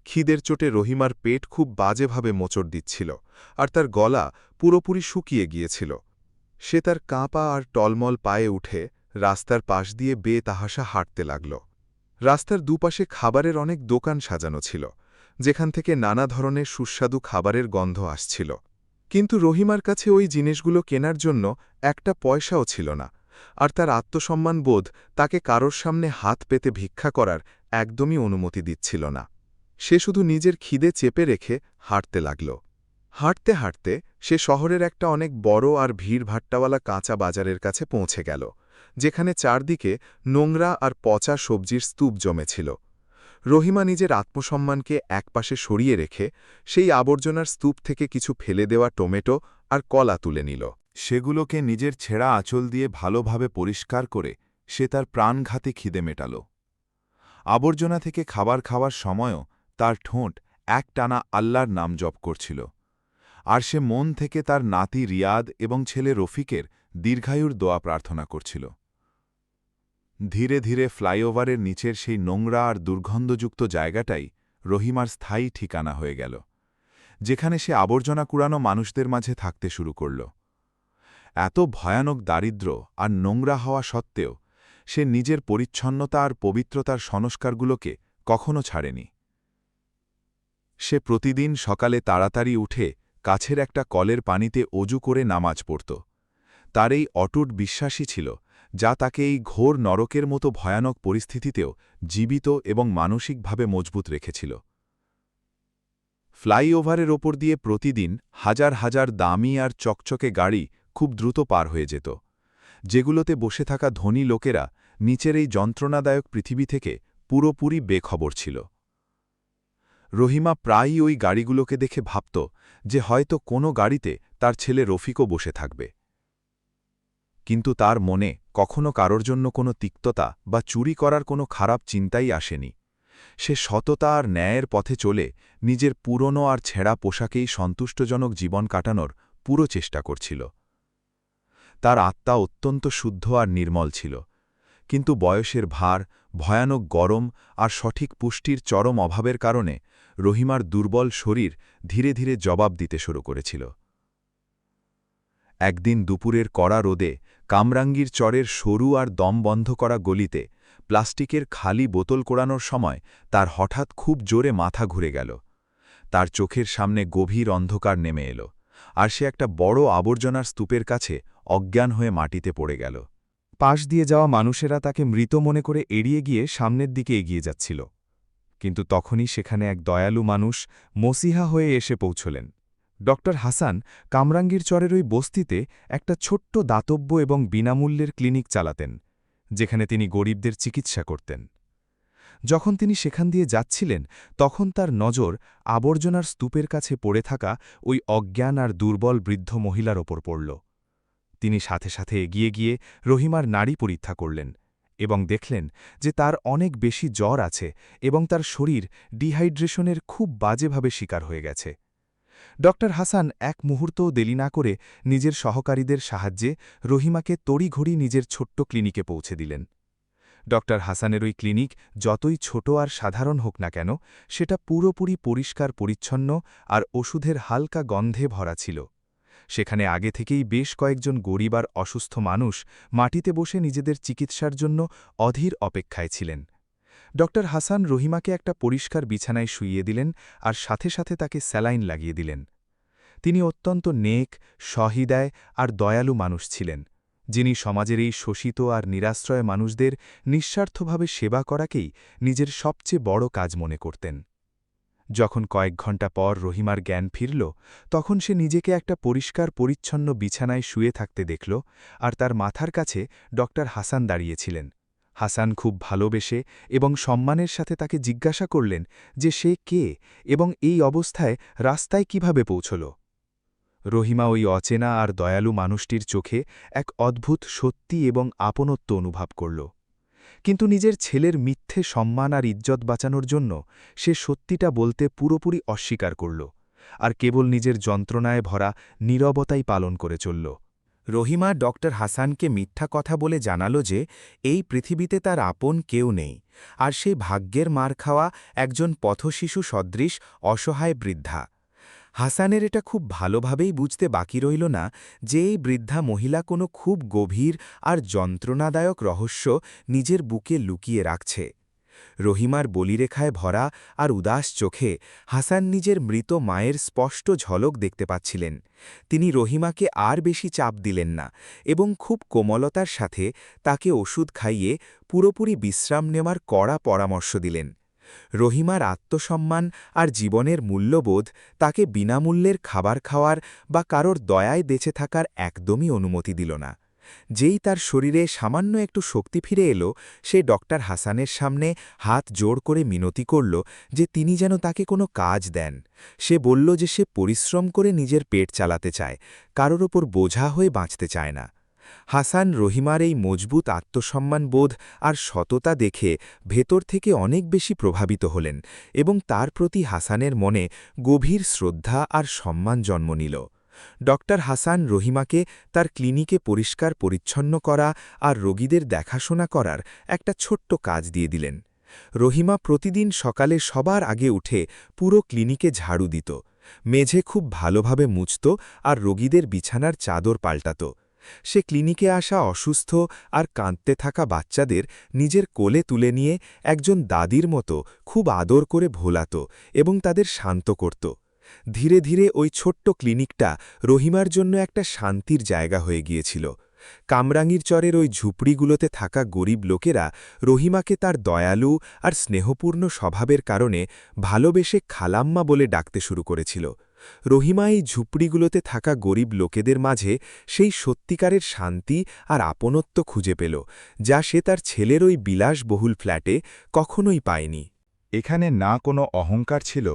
[SPEAKER 7] খিদের চোটে রহিমার পেট খুব বাজেভাবে মোচড় দিচ্ছিল, আর তার গলা পুরোপুরি শুকিয়ে গিয়েছিল। সে তার কাঁপা আর টলমল পায়ে উঠে রাস্তার পাশ দিয়ে বেতাহাসা হাঁটতে লাগল। রাস্তার দুপাশে খাবারের অনেক দোকান সাজানো ছিল, যেখান থেকে নানা ধরনের সুস্বাদু খাবারের গন্ধ আসছিল। কিন্তু রহিমার কাছে ওই জিনিসগুলো কেনার জন্য একটা পয়সাও ছিল না, আর তার আত্মসম্মানবোধ তাকে কারোর সামনে হাত পেতে ভিক্ষা করার একদমই অনুমতি দিচ্ছিল না। সে শুধু নিজের খিদে চেপে রেখে হাঁটতে লাগল। হাঁটতে হাঁটতে সে শহরের একটা অনেক বড় আর ভিড়ভাট্টাওয়ালা কাঁচা বাজারের কাছে পৌঁছে গেল, যেখানে চারদিকে নোংরা আর পচা সবজির স্তূপ জমেছিল। রহিমা নিজের আত্মসম্মানকে একপাশে সরিয়ে রেখে সেই আবর্জনার স্তূপ থেকে কিছু ফেলে দেওয়া টমেটো আর কলা তুলে নিল।
[SPEAKER 1] সেগুলোকে নিজের ছেঁড়া আঁচল দিয়ে ভালোভাবে পরিষ্কার করে সে তার প্রাণঘাতী খিদে মেটাল। আবর্জনা থেকে খাবার খাওয়ার সময়ও তার ঠোঁট একটানা আল্লাহর নাম জপ করছিল, আর সে মন থেকে তার নাতি রিয়াদ এবং ছেলে রফিকের দীর্ঘায়ুর দোয়া প্রার্থনা করছিল। ধীরে ধীরে ফ্লাইওভারের নিচের সেই নোংরা আর দুর্গন্ধযুক্ত জায়গাটাই রহিমার স্থায়ী ঠিকানা হয়ে গেল, যেখানে সে আবর্জনা কুড়ানো মানুষদের মাঝে থাকতে শুরু করল। এত ভয়ানক দারিদ্র্য আর নোংরা হওয়া সত্ত্বেও সে নিজের পরিচ্ছন্নতা আর পবিত্রতার সংস্কারগুলোকে কখনো ছাড়েনি। সে প্রতিদিন সকালে তাড়াতাড়ি উঠে কাছের একটা কলের পানিতে অজু করে নামাজ পড়ত। তার এই অটুট বিশ্বাসই ছিল যা তাকে এই ঘোর নরকের মতো ভয়ানক পরিস্থিতিতেও জীবিত এবং মানসিকভাবে মজবুত রেখেছিল। ফ্লাইওভারের ওপর দিয়ে প্রতিদিন হাজার হাজার দামি আর চকচকে গাড়ি খুব দ্রুত পার হয়ে যেত, যেগুলোতে বসে থাকা ধনী লোকেরা নিচের এই যন্ত্রণাদায়ক পৃথিবী থেকে পুরোপুরি বেখবর ছিল। রহিমা প্রায়ই ওই গাড়িগুলোকে দেখে ভাবত যে হয়তো কোনো গাড়িতে তার ছেলে রফিকও বসে থাকবে। কিন্তু তার মনে কখনো কারোর জন্য কোনো তিক্ততা বা চুরি করার কোনো খারাপ চিন্তাই আসেনি। সে সততা আর ন্যায়ের পথে চলে নিজের পুরনো আর ছেঁড়া পোশাকেই সন্তুষ্টজনক জীবন কাটানোর পুরো চেষ্টা করছিল। তার আত্মা অত্যন্ত শুদ্ধ আর নির্মল ছিল, কিন্তু বয়সের ভার, ভয়ানক গরম আর সঠিক পুষ্টির চরম অভাবের কারণে রহিমার দুর্বল শরীর ধীরে ধীরে জবাব দিতে শুরু করেছিল। একদিন দুপুরের কড়া রোদে কামরাঙ্গীর চরের সরু আর দম বন্ধ করা গলিতে প্লাস্টিকের খালি বোতল কোড়ানোর সময় তার হঠাৎ খুব জোরে মাথা ঘুরে গেল। তার চোখের সামনে গভীর অন্ধকার নেমে এলো, আর সে একটা বড় আবর্জনার স্তূপের কাছে অজ্ঞান হয়ে মাটিতে পড়ে গেল।
[SPEAKER 4] পাশ দিয়ে যাওয়া মানুষেরা তাকে মৃত মনে করে এড়িয়ে গিয়ে সামনের দিকে এগিয়ে যাচ্ছিল। কিন্তু তখনই সেখানে এক দয়ালু মানুষ মসিহা হয়ে এসে পৌঁছলেন। ডক্টর হাসান কামরাঙ্গীর চরের ওই বস্তিতে একটা ছোট্ট দাতব্য এবং বিনামূল্যের ক্লিনিক চালাতেন, যেখানে তিনি গরিবদের চিকিৎসা করতেন। যখন তিনি সেখান দিয়ে যাচ্ছিলেন, তখন তার নজর আবর্জনার স্তূপের কাছে পড়ে থাকা ওই অজ্ঞান আর দুর্বল বৃদ্ধ মহিলার ওপর পড়ল। তিনি সাথে সাথে এগিয়ে গিয়ে রহিমার নাড়ি পরীক্ষা করলেন এবং দেখলেন যে তার অনেক বেশি জ্বর আছে এবং তার শরীর ডিহাইড্রেশনের খুব বাজেভাবে শিকার হয়ে গেছে।
[SPEAKER 5] ডক্টর হাসান এক মুহূর্তও দেরি না করে নিজের সহকারীদের সাহায্যে রহিমাকে তড়িঘড়ি নিজের ছোট্ট ক্লিনিকে পৌঁছে দিলেন। ডক্টর হাসানের ওই ক্লিনিক যতই ছোট আর সাধারণ হোক না কেন, সেটা পুরোপুরি পরিষ্কার পরিচ্ছন্ন আর ওষুধের হালকা গন্ধে ভরা ছিল। সেখানে আগে থেকেই বেশ কয়েকজন গরিব আর অসুস্থ মানুষ মাটিতে বসে নিজেদের চিকিৎসার জন্য অধীর অপেক্ষায় ছিলেন। ডক্টর হাসান রহিমাকে একটা পরিষ্কার বিছানায় শুইয়ে দিলেন আর সাথে সাথে তাকে স্যালাইন লাগিয়ে দিলেন। তিনি অত্যন্ত নেক, সহৃদয় আর দয়ালু মানুষ ছিলেন, যিনি সমাজের এই শোষিত আর নিরাশ্রয় মানুষদের নিঃস্বার্থভাবে সেবা করাকেই নিজের সবচেয়ে বড় কাজ মনে করতেন। যখন কয়েক ঘণ্টা পর রহিমার জ্ঞান ফিরল, তখন সে নিজেকে একটা পরিষ্কার পরিচ্ছন্ন বিছানায় শুয়ে থাকতে দেখল, আর তার মাথার কাছে ডক্টর হাসান দাঁড়িয়েছিলেন। হাসান খুব ভালোবেসে এবং সম্মানের সাথে তাকে জিজ্ঞাসা করলেন যে সে কে এবং এই অবস্থায় রাস্তায় কিভাবে পৌঁছল। রহিমা ওই অচেনা আর দয়ালু মানুষটির চোখে এক অদ্ভুত সত্যি এবং আপনত্ব অনুভব করল। কিন্তু নিজের ছেলের মিথ্যে সম্মান আর ইজ্জত বাঁচানোর জন্য সে সত্যিটা বলতে পুরোপুরি অস্বীকার করল, আর কেবল নিজের যন্ত্রণায় ভরা নীরবতাই পালন করে চলল।
[SPEAKER 2] রহিমা ডক্টর হাসানকে মিথ্যা কথা বলে জানাল যে এই পৃথিবীতে তার আপন কেউ নেই, আর সে ভাগ্যের মার খাওয়া একজন পথশিশু সদৃশ অসহায় বৃদ্ধা। হাসানের এটা খুব ভালোভাবেই বুঝতে বাকি রইল না যে এই বৃদ্ধা মহিলা কোনো খুব গভীর আর যন্ত্রণাদায়ক রহস্য নিজের বুকে লুকিয়ে রাখছে। রহিমার বলিরেখায় ভরা আর উদাস চোখে হাসান নিজের মৃত মায়ের স্পষ্ট ঝলক দেখতে পাচ্ছিলেন। তিনি রহিমাকে আর বেশি চাপ দিলেন না এবং খুব কোমলতার সাথে তাকে ওষুধ খাইয়ে পুরোপুরি বিশ্রাম নেওয়ার কড়া পরামর্শ দিলেন। রহিমার আত্মসম্মান আর জীবনের মূল্যবোধ তাকে বিনামূল্যের খাবার খাওয়ার বা কারোর দয়ায় বেঁচে থাকার একদমই অনুমতি দিল না। যেই তার শরীরে সামান্য একটু শক্তি ফিরে এলো, সে ডক্টর হাসানের সামনে হাত জোড় করে মিনতি করল যে তিনি যেন তাকে কোনো কাজ দেন। সে বলল যে সে পরিশ্রম করে নিজের পেট চালাতে চায়, কারোর ওপর বোঝা হয়ে বাঁচতে চায় না। হাসান রহিমার এই মজবুত আত্মসম্মানবোধ আর সততা দেখে ভেতর থেকে অনেক বেশি প্রভাবিত হলেন এবং তার প্রতি হাসানের মনে গভীর শ্রদ্ধা আর সম্মান জন্ম নিল। ডক্টর হাসান রহিমাকে তার ক্লিনিকে পরিষ্কার পরিচ্ছন্ন করা আর রোগীদের দেখাশোনা করার একটা ছোট্ট কাজ দিয়ে দিলেন। রহিমা প্রতিদিন সকালে সবার আগে উঠে পুরো ক্লিনিকে ঝাড়ু দিত, মেঝে খুব ভালোভাবে মুছত আর রোগীদের বিছানার চাদর পাল্টাত। সে ক্লিনিকে আসা অসুস্থ আর কাঁদতে থাকা বাচ্চাদের নিজের কোলে তুলে নিয়ে একজন দাদির মতো খুব আদর করে ভোলাত এবং তাদের শান্ত করত। ধীরে ধীরে ওই ছোট্ট ক্লিনিকটা রহিমার জন্য একটা শান্তির জায়গা হয়ে গিয়েছিল। কামরাঙ্গীর চরের ওই ঝুপড়িগুলোতে থাকা গরিব লোকেরা রহিমাকে তার দয়ালু আর স্নেহপূর্ণ স্বভাবের কারণে ভালোবেসে খালাম্মা বলে ডাকতে শুরু করেছিল। রহিমা এই ঝুপড়িগুলোতে থাকা গরিব লোকেদের মাঝে সেই সত্যিকারের শান্তি আর আপনত্ব খুঁজে পেল, যা সে তার ছেলের ওই বিলাসবহুল ফ্ল্যাটে কখনোই পায়নি।
[SPEAKER 1] এখানে না কোনো অহংকার ছিল,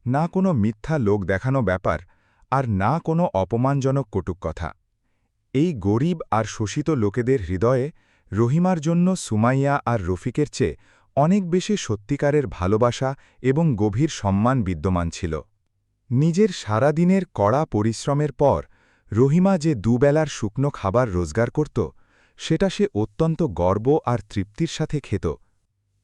[SPEAKER 1] না কোনো মিথ্যা লোক দেখানো ব্যাপার, আর না কোনো অপমানজনক কটুক কথা। এই গরিব আর শোষিত লোকেদের হৃদয়ে রহিমার জন্য সুমাইয়া আর রফিকের চেয়ে অনেক বেশি সত্যিকারের ভালোবাসা এবং গভীর সম্মান বিদ্যমান ছিল। নিজের সারাদিনের কড়া পরিশ্রমের পর রহিমা যে দুবেলার শুকনো খাবার রোজগার করত, সেটা সে অত্যন্ত গর্ব আর তৃপ্তির সাথে খেত।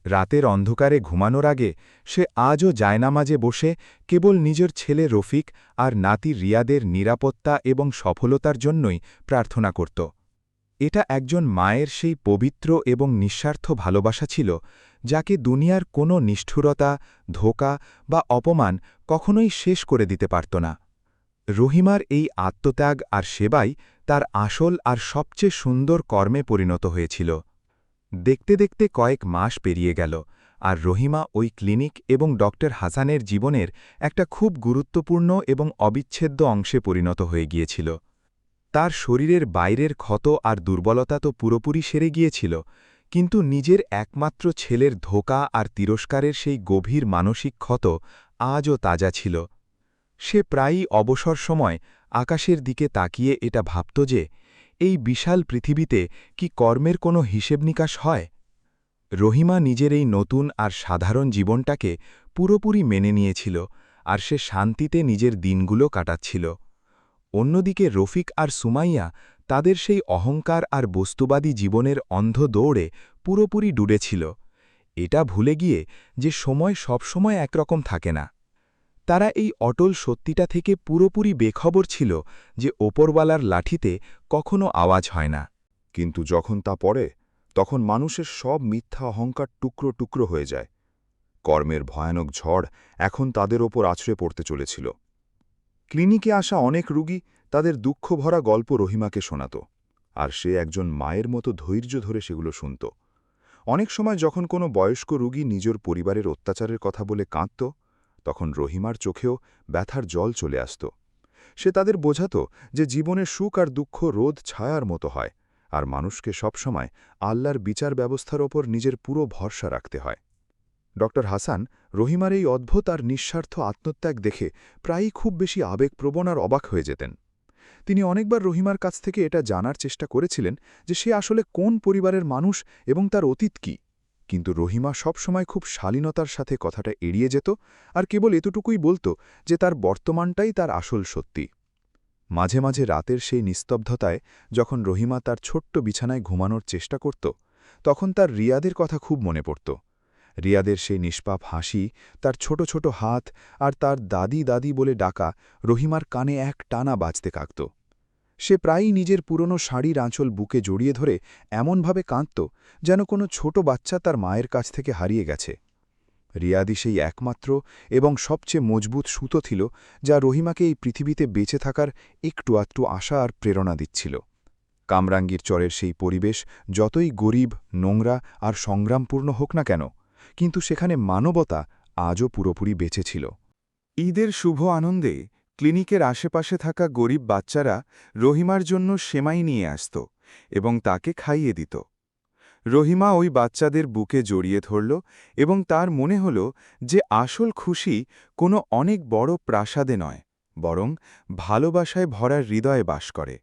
[SPEAKER 1] রাতের অন্ধকারে ঘুমানোর আগে সে আজও জায়নামাজে বসে কেবল নিজের ছেলে রফিক আর নাতি রিয়াদের নিরাপত্তা এবং সফলতার জন্যই প্রার্থনা করত। এটা একজন মায়ের সেই পবিত্র এবং নিঃস্বার্থ ভালোবাসা ছিল, যাকে দুনিয়ার কোনো নিষ্ঠুরতা, ধোঁকা বা অপমান কখনোই শেষ করে দিতে পারত না। রহিমার এই আত্মত্যাগ আর সেবাই তার আসল আর সবচেয়ে সুন্দর কর্মে পরিণত হয়েছিল। দেখতে দেখতে কয়েক মাস পেরিয়ে গেল, আর রহিমা ওই ক্লিনিক এবং ডক্টর হাসানের জীবনের একটা খুব গুরুত্বপূর্ণ এবং অবিচ্ছেদ্য অংশে পরিণত হয়ে গিয়েছিল। তার শরীরের বাইরের ক্ষত আর দুর্বলতা তো পুরোপুরি সেরে গিয়েছিল, কিন্তু নিজের একমাত্র ছেলের ধোঁকা আর তিরস্কারের সেই গভীর মানসিক ক্ষত আজও তাজা ছিল। সে প্রায়ই অবসর সময় আকাশের দিকে তাকিয়ে এটা ভাবত যে এই বিশাল পৃথিবীতে কি কর্মের কোনো হিসেব নিকাশ হয়। রহিমা নিজের এই নতুন আর সাধারণ জীবনটাকে পুরোপুরি মেনে নিয়েছিল, আর সে শান্তিতে নিজের দিনগুলো কাটাচ্ছিল। অন্যদিকে রফিক আর সুমাইয়া তাদের সেই অহংকার আর বস্তুবাদী জীবনের অন্ধ দৌড়ে পুরোপুরি ডুবেছিল। এটা ভুলে গিয়ে যে সময় সবসময় একরকম থাকে না। তারা এই অটল সত্যিটা থেকে পুরোপুরি বেখবর ছিল যে ওপরওয়ালার লাঠিতে কখনো আওয়াজ হয় না।
[SPEAKER 3] কিন্তু যখন তা পড়ে, তখন মানুষের সব মিথ্যা অহংকার টুকরো টুকরো হয়ে যায়। কর্মের ভয়ানক ঝড় এখন তাদের ওপর আছড়ে পড়তে চলেছিল। ক্লিনিকে আসা অনেক রুগী তাদের দুঃখ ভরা গল্প রহিমাকে শোনাত, আর সে একজন মায়ের মতো ধৈর্য ধরে সেগুলো শুনত। অনেক সময় যখন কোনো বয়স্ক রুগী নিজের পরিবারের অত্যাচারের কথা বলে কাঁদত, তখন রহিমার চোখেও ব্যথার জল চলে আসত। সে তাদের বোঝাত যে জীবনের সুখ আর দুঃখ রোদ ছায়ার মতো হয়, আর মানুষকে সবসময় আল্লাহর বিচার ব্যবস্থার ওপর নিজের পুরো ভরসা রাখতে হয়। ড হাসান রহিমার এই অদ্ভুত আর নিঃস্বার্থ আত্মত্যাগ দেখে প্রায়ই খুব বেশি আবেগপ্রবণ আর অবাক হয়ে যেতেন। তিনি অনেকবার রহিমার কাছ থেকে এটা জানার চেষ্টা করেছিলেন যে সে আসলে কোন পরিবারের মানুষ এবং তার অতীত কী, কিন্তু রহিমা সবসময় খুব শালীনতার সাথে কথাটা এড়িয়ে যেত আর কেবল এতটুকুই বলত যে তার বর্তমানটাই তার আসল সত্যি। মাঝে মাঝে রাতের সেই নিস্তব্ধতায় যখন রহিমা তার ছোট্ট বিছানায় ঘুমানোর চেষ্টা করত, তখন তার রিয়াদের কথা খুব মনে পড়ত। রিয়াদের সেই নিষ্পাপ হাসি, তার ছোট ছোট হাত আর তার দাদি দাদি বলে ডাকা রহিমার কানে এক টানা বাজতে কাঁদত। সে প্রায়ই নিজের পুরনো শাড়ির আঁচল বুকে জড়িয়ে ধরে এমনভাবে কাঁদত যেন কোনো ছোট বাচ্চা তার মায়ের কাছ থেকে হারিয়ে গেছে। রিয়াদি সেই একমাত্র এবং সবচেয়ে মজবুত সুতো ছিল যা রহিমাকে এই পৃথিবীতে বেঁচে থাকার একটু আধটু আশা আর প্রেরণা দিচ্ছিল। কামরাঙ্গীর চরের সেই পরিবেশ যতই গরিব, নোংরা আর সংগ্রামপূর্ণ হোক না কেন, কিন্তু সেখানে মানবতা আজও পুরোপুরি বেঁচে ছিল। ঈদের শুভ আনন্দে ক্লিনিকের আশেপাশে থাকা গরিব বাচ্চারা রহিমার জন্য সেমাই নিয়ে আসত এবং তাকে খাইয়ে দিত। রহিমা ওই বাচ্চাদের বুকে জড়িয়ে ধরল এবং তার মনে হল যে আসল খুশি কোনো অনেক বড় প্রাসাদে নয়, বরং ভালোবাসায় ভরা হৃদয়ে বাস করে।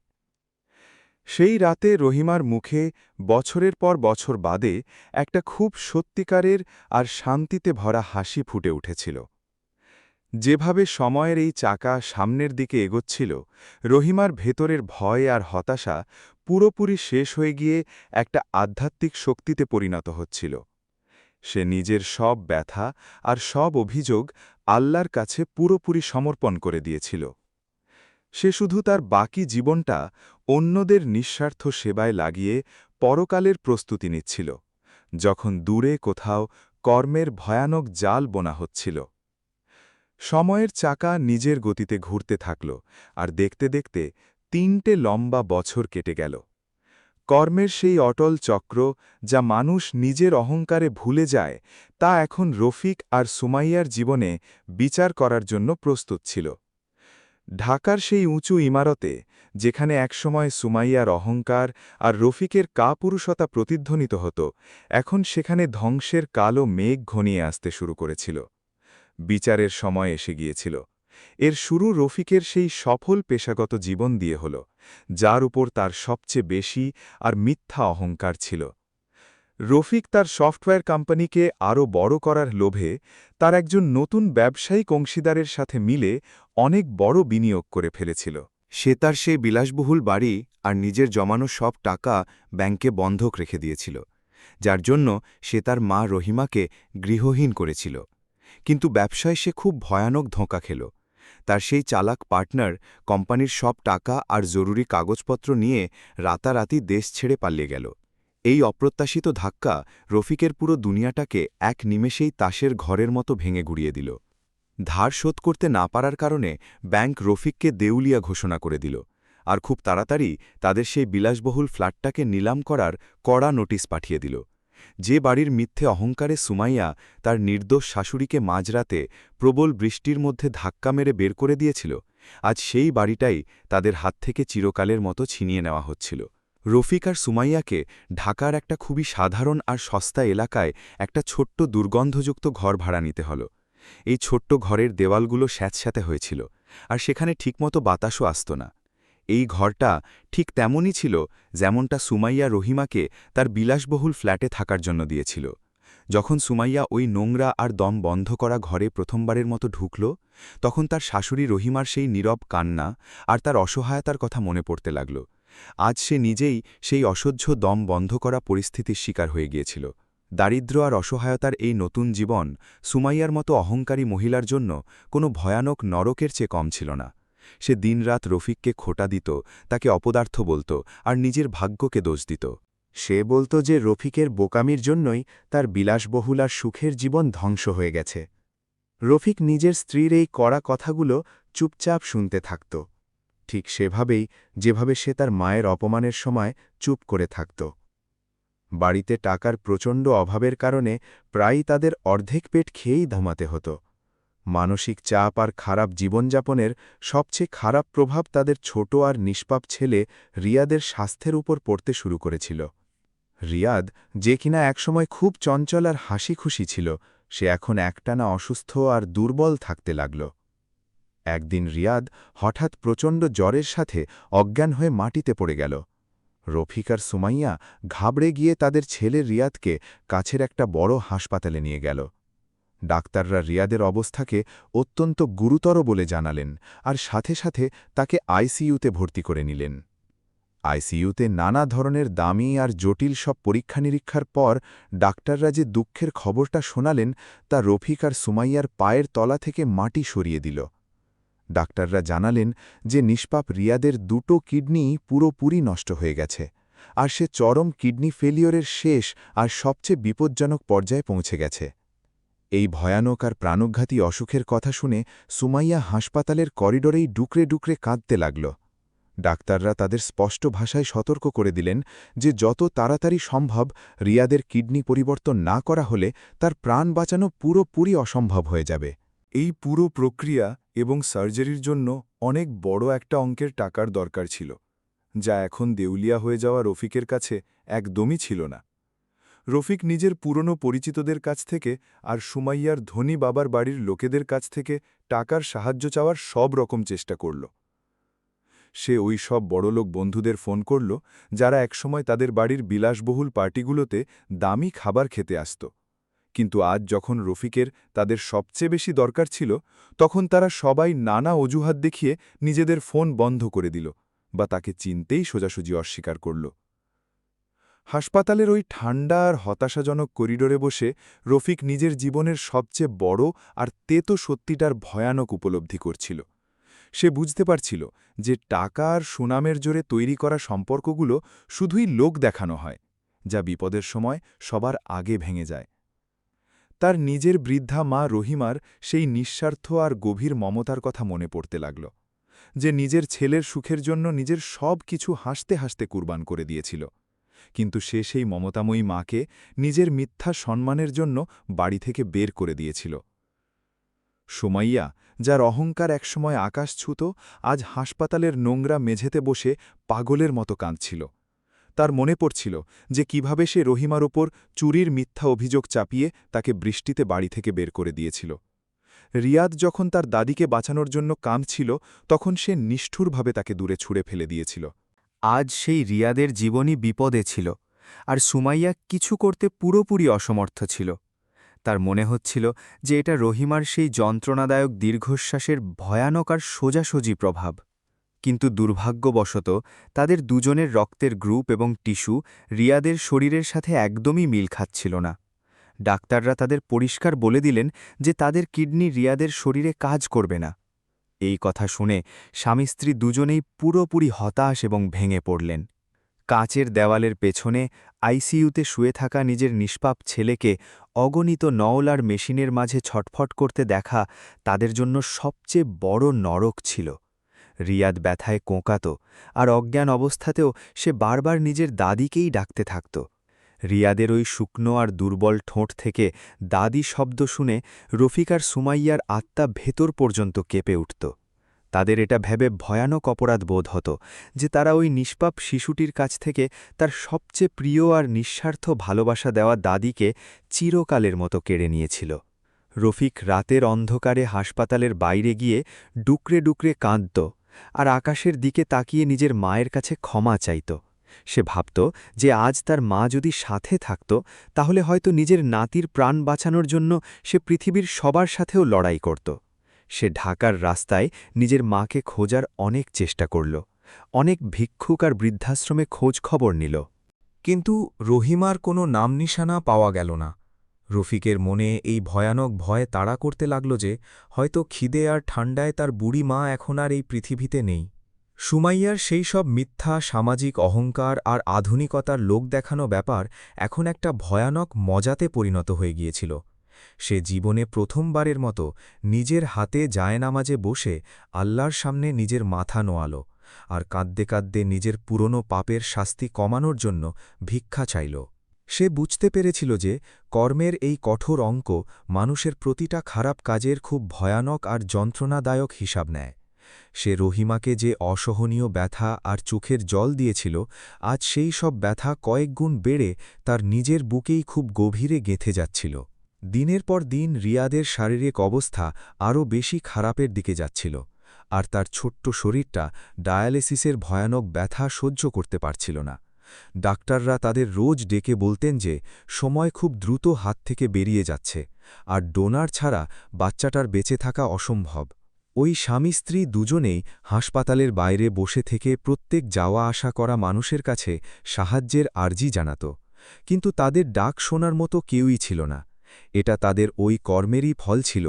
[SPEAKER 3] সেই রাতে রহিমার মুখে বছরের পর বছর বাদে একটা খুব সত্যিকারের আর শান্তিতে ভরা হাসি ফুটে উঠেছিল। যেভাবে সময়ের এই চাকা সামনের দিকে এগোচ্ছিল, রহিমার ভেতরের ভয় আর হতাশা পুরোপুরি শেষ হয়ে গিয়ে একটা আধ্যাত্মিক শক্তিতে পরিণত হচ্ছিল। সে নিজের সব ব্যথা আর সব অভিযোগ আল্লাহর কাছে পুরোপুরি সমর্পণ করে দিয়েছিল। সে শুধু তার বাকি জীবনটা অন্যদের নিঃস্বার্থ সেবায় লাগিয়ে পরকালের প্রস্তুতি নিচ্ছিল, যখন দূরে কোথাও কর্মের ভয়ানক জাল বোনা হচ্ছিল। সময়ের চাকা নিজের গতিতে ঘুরতে থাকল, আর দেখতে দেখতে 3টে লম্বা বছর কেটে গেল। কর্মের সেই অটল চক্র যা মানুষ নিজের অহংকারে ভুলে যায়, তা এখন রফিক আর সুমাইয়ার জীবনে বিচার করার জন্য প্রস্তুত ছিল। ঢাকার সেই উঁচু ইমারতে, যেখানে একসময় সুমাইয়ার অহংকার আর রফিকের কাপুরুষতা প্রতিধ্বনিত হতো, এখন সেখানে ধ্বংসের কালো মেঘ ঘনিয়ে আসতে শুরু করেছিল। বিচারের সময় এসে গিয়েছিল। এর শুরু রফিকের সেই সফল পেশাগত জীবন দিয়ে হল, যার উপর তার সবচেয়ে বেশি আর মিথ্যা অহংকার ছিল। রফিক তার সফটওয়্যার কোম্পানিকে আরও বড় করার লোভে তার একজন নতুন ব্যবসায়িক অংশীদারের সাথে মিলে অনেক বড় বিনিয়োগ করে ফেলেছিল।
[SPEAKER 2] সে তার সেই বিলাসবহুল বাড়ি আর নিজের জমানো সব টাকা ব্যাংকে বন্ধক রেখে দিয়েছিল, যার জন্য সে তার মা রহিমাকে গৃহহীন করেছিল। কিন্তু ব্যবসায় সে খুব ভয়ানক ধোঁকা খেল। তার সেই চালাক পার্টনার কোম্পানির সব টাকা আর জরুরি কাগজপত্র নিয়ে রাতারাতি দেশ ছেড়ে পালিয়ে গেল। এই অপ্রত্যাশিত ধাক্কা রফিকের পুরো দুনিয়াটাকে এক নিমেষেই তাসের ঘরের মতো ভেঙে গুড়িয়ে দিল। ধার শোধ করতে না পারার কারণে ব্যাংক রফিককে দেউলিয়া ঘোষণা করে দিল, আর খুব তাড়াতাড়ি তাদের সেই বিলাসবহুল ফ্ল্যাটটাকে নিলাম করার কড়া নোটিশ পাঠিয়ে দিল। যে বাড়ির মিথ্যে অহংকারে সুমাইয়া তার নির্দোষ শাশুড়িকে মাঝরাতে প্রবল বৃষ্টির মধ্যে ধাক্কা মেরে বের করে দিয়েছিল, আজ সেই বাড়িটাই তাদের হাত থেকে চিরকালের মতো ছিনিয়ে নেওয়া হচ্ছিল। রফিক আর সুমাইয়াকে ঢাকার একটা খুবই সাধারণ আর সস্তা এলাকায় একটা ছোট্ট দুর্গন্ধযুক্ত ঘর ভাড়া নিতে হল। এই ছোট্ট ঘরের দেওয়ালগুলো স্যাঁতস্যাঁতে হয়েছিল, আর সেখানে ঠিকমতো বাতাসও আসত না। এই ঘরটা ঠিক তেমনই ছিল যেমনটা সুমাইয়া রহিমাকে তার বিলাসবহুল ফ্ল্যাটে থাকার জন্য দিয়েছিল।
[SPEAKER 5] যখন সুমাইয়া ওই নোংরা আর দম বন্ধ করা ঘরে প্রথমবারের মতো ঢুকল, তখন তার শাশুড়ি রহিমার সেই নীরব কান্না আর তার অসহায়তার কথা মনে পড়তে লাগল। আজ সে নিজেই সেই অসহ্য দম বন্ধ করা পরিস্থিতির শিকার হয়ে গিয়েছিল। দারিদ্র্য আর অসহায়তার এই নতুন জীবন সুমাইয়ার মতো অহংকারী মহিলার জন্য কোনো ভয়ানক নরকের চেয়ে কম ছিল না। সে দিনরাত রফিককে খোঁটা দিত, তাকে অপদার্থ বলত আর নিজের ভাগ্যকে দোষ দিত।
[SPEAKER 2] সে বলত যে রফিকের বোকামির জন্যই তার বিলাসবহুল আর সুখের জীবন ধ্বংস হয়ে গেছে। রফিক নিজের স্ত্রীর এই কড়া কথাগুলো চুপচাপ শুনতে থাকত, ঠিক সেভাবেই যেভাবে সে তার মায়ের অপমানের সময় চুপ করে থাকত। বাড়িতে টাকার প্রচণ্ড অভাবের কারণে প্রায়ই তাদের অর্ধেক পেট খেয়েই ঘুমাতে হতো। মানসিক চাপ আর খারাপ জীবনযাপনের সবচেয়ে খারাপ প্রভাব তাদের ছোট আর নিষ্পাপ ছেলে রিয়াদের স্বাস্থ্যের উপর পড়তে শুরু করেছিল। রিয়াদ, যে কিনা একসময় খুব চঞ্চল আর হাসি খুশি ছিল, সে এখন একটানা অসুস্থ আর দুর্বল থাকতে লাগল। একদিন রিয়াদ হঠাৎ প্রচণ্ড জ্বরের সাথে অজ্ঞান হয়ে মাটিতে পড়ে গেল। রফিক আর সুমাইয়া ঘাবড়ে গিয়ে তাদের ছেলে রিয়াদকে কাছের একটা বড় হাসপাতালে নিয়ে গেল। ডাক্তাররা রিয়াদের অবস্থাকে অত্যন্ত গুরুতর বলে জানালেন আর সাথে সাথে তাকে আইসিইউতে ভর্তি করে নিলেন। আইসিইউতে নানা ধরনের দামি আর জটিল সব পরীক্ষা নিরীক্ষার পর ডাক্তাররা যে দুঃখের খবরটা শোনালেন তা রফিক আর সুমাইয়ার পায়ের তলা থেকে মাটি সরিয়ে দিল। ডাক্তাররা জানালেন যে নিষ্পাপ রিয়াদের দুটো কিডনি পুরোপুরি নষ্ট হয়ে গেছে আর সে চরম কিডনি ফেলিওরের শেষ আর সবচেয়ে বিপজ্জনক পর্যায়ে পৌঁছে গেছে। এই ভয়ানক আর প্রাণঘাতী অসুখের কথা শুনে সুমাইয়া হাসপাতালের করিডোরেই ডুকরে ডুকরে কাঁদতে লাগল। ডাক্তাররা তাদের স্পষ্ট ভাষায় সতর্ক করে দিলেন যে যত তাড়াতাড়ি সম্ভব রিয়াদের কিডনি পরিবর্তন না করা হলে তার প্রাণ বাঁচানো পুরোপুরি অসম্ভব হয়ে যাবে।
[SPEAKER 7] এই পুরো প্রক্রিয়া এবং সার্জারির জন্য অনেক বড় একটা অঙ্কের টাকার দরকার ছিল, যা এখন দেউলিয়া হয়ে যাওয়া রফিকের কাছে একদমই ছিল না। রফিক নিজের পুরনো পরিচিতদের কাছ থেকে আর সুমাইয়ার ধনী বাবার বাড়ির লোকেদের কাছ থেকে টাকার সাহায্য চাওয়ার সব রকম চেষ্টা করল। সে ওই সব বড়লোক বন্ধুদের ফোন করল যারা একসময় তাদের বাড়ির বিলাসবহুল পার্টিগুলোতে দামি খাবার খেতে আসত। কিন্তু আজ যখন রফিকের তাদের সবচেয়ে বেশি দরকার ছিল, তখন তারা সবাই নানা অজুহাত দেখিয়ে নিজেদের ফোন বন্ধ করে দিল বা তাকে চিনতেই সোজাসুজি অস্বীকার করল। হাসপাতালের ওই ঠান্ডা আর হতাশাজনক করিডোরে বসে রফিক নিজের জীবনের সবচেয়ে বড় আর তেতো সত্যিটার ভয়ানক উপলব্ধি করছিল। সে বুঝতে পারছিল যে টাকা আর সুনামের জোরে তৈরি করা সম্পর্কগুলো শুধুই লোক দেখানো হয়, যা বিপদের সময় সবার আগে ভেঙে যায়। তার নিজের বৃদ্ধা মা রহিমার সেই নিঃস্বার্থ আর গভীর মমতার কথা মনে পড়তে লাগল, যে নিজের ছেলের সুখের জন্য নিজের সব কিছু হাসতে হাসতে কুরবান করে দিয়েছিল। কিন্তু সে সেই মমতাময়ী মাকে নিজের মিথ্যা সম্মানের জন্য বাড়ি থেকে বের করে দিয়েছিল। সুমাইয়া, যার অহংকার একসময় আকাশ ছুঁত, আজ হাসপাতালের নোংরা মেঝেতে বসে পাগলের মতো কাঁদছিল। তার মনে পড়ছিল যে কিভাবে সে রহিমার ওপর চুরির মিথ্যা অভিযোগ চাপিয়ে তাকে বৃষ্টিতে বাড়ি থেকে বের করে দিয়েছিল। রিয়াদ যখন তার দাদিকে বাঁচানোর জন্য কাঁদছিল, তখন সে নিষ্ঠুরভাবে তাকে দূরে ছুঁড়ে ফেলে দিয়েছিল।
[SPEAKER 2] আজ সেই রিয়াদের জীবনই বিপদে ছিল, আর সুমাইয়া কিছু করতে পুরোপুরি অসমর্থ ছিল। তার মনে হচ্ছিল যে এটা রহিমার সেই যন্ত্রণাদায়ক দীর্ঘশ্বাসের ভয়ানক আর সোজাসুজি প্রভাব। কিন্তু দুর্ভাগ্যবশত তাদের দুজনের রক্তের গ্রুপ এবং টিস্যু রিয়াদের শরীরের সাথে একদমই মিল খাচ্ছিল না। ডাক্তাররা তাদের পরিষ্কার বলে দিলেন যে তাদের কিডনি রিয়াদের শরীরে কাজ করবে না। এই কথা শুনে স্বামী স্ত্রী দুজনেই পুরোপুরি হতাশ এবং ভেঙে পড়লেন। কাঁচের দেওয়ালের পেছনে আইসিইউতে শুয়ে থাকা নিজের নিষ্পাপ ছেলেকে অগণিত নওলার মেশিনের মাঝে ছটফট করতে দেখা তাদের জন্য সবচেয়ে বড় নরক ছিল। রিয়াদ ব্যথায় কোঁকাত, আর অজ্ঞান অবস্থাতেও সে বারবার নিজের দাদিকেই ডাকতে থাকত। রিয়াদের ওই শুকনো আর দুর্বল ঠোঁট থেকে দাদি শব্দ শুনে রফিক আর সুমাইয়ার আত্মা ভেতর পর্যন্ত কেঁপে উঠত। তাদের এটা ভেবে ভয়ানক অপরাধ বোধ হতো যে তারা ওই নিষ্পাপ শিশুটির কাছ থেকে তার সবচেয়ে প্রিয় আর নিঃস্বার্থ ভালোবাসা দেওয়া দাদিকে চিরকালের মতো কেড়ে নিয়েছিল। রফিক রাতের অন্ধকারে হাসপাতালের বাইরে গিয়ে ডুকরে ডুকরে কাঁদত আর আকাশের দিকে তাকিয়ে নিজের মায়ের কাছে ক্ষমা চাইত, সে ভাবত যে আজ তার মা যদি সাথে থাকত তাহলে হয়তো নিজের নাতির প্রাণ বাঁচানোর জন্য সে পৃথিবীর সবার সাথেও লড়াই করত। সে ঢাকার রাস্তায় নিজের মাকে খোঁজার অনেক চেষ্টা করল, অনেক ভিক্ষুক আর বৃদ্ধাশ্রমে খোঁজ খবর নিল।
[SPEAKER 4] কিন্তু রহিমার কোনো নাম নিশানা পাওয়া গেল না। রফিকের মনে এই ভয়ানক ভয় তাড়া করতে লাগল যে হয়তো খিদে আর ঠান্ডায় তার বুড়ি মা এখন আর এই পৃথিবীতে নেই। সুমাইয়ার সেই সব মিথ্যা সামাজিক অহংকার আর আধুনিকতার লোক দেখানো ব্যাপার এখন একটা ভয়ানক মজাতে পরিণত হয়ে গিয়েছিল। সে জীবনে প্রথমবারের মতো নিজের হাতে জায়নামাজে বসে আল্লাহর সামনে নিজের মাথা নোয়াল আর কাঁদতে কাঁদতে নিজের পুরনো পাপের শাস্তি কমানোর জন্য ভিক্ষা চাইল। সে বুঝতে পেরেছিল যে কর্মের এই কঠোর অঙ্ক মানুষের প্রতিটা খারাপ কাজের খুব ভয়ানক আর যন্ত্রণাদায়ক হিসাব নেয়। সে রহিমাকে যে অসহনীয় ব্যথা আর চোখের জল দিয়েছিল, আজ সেই সব ব্যথা কয়েক গুণ বেড়ে তার নিজের বুকেই খুব গভীরে গেঁথে যাচ্ছিল। দিনের পর দিন রিয়াদের শারীরিক অবস্থা আরও বেশি খারাপের দিকে যাচ্ছিল, আর তার ছোট্ট শরীরটা ডায়ালিসিসের ভয়ানক ব্যথা সহ্য করতে পারছিল না। ডাক্তাররা তাদের রোজ ডেকে বলতেন যে সময় খুব দ্রুত হাত থেকে বেরিয়ে যাচ্ছে, আর ডোনার ছাড়া বাচ্চাটার বেঁচে থাকা অসম্ভব। ওই স্বামী স্ত্রী দুজনেই হাসপাতালের বাইরে বসে থেকে প্রত্যেক যাওয়া আসা করা মানুষের কাছে সাহায্যের আর্জি জানাত, কিন্তু তাদের ডাক শোনার মতো কেউই ছিল না। এটা তাদের ওই কর্মেরই ফল ছিল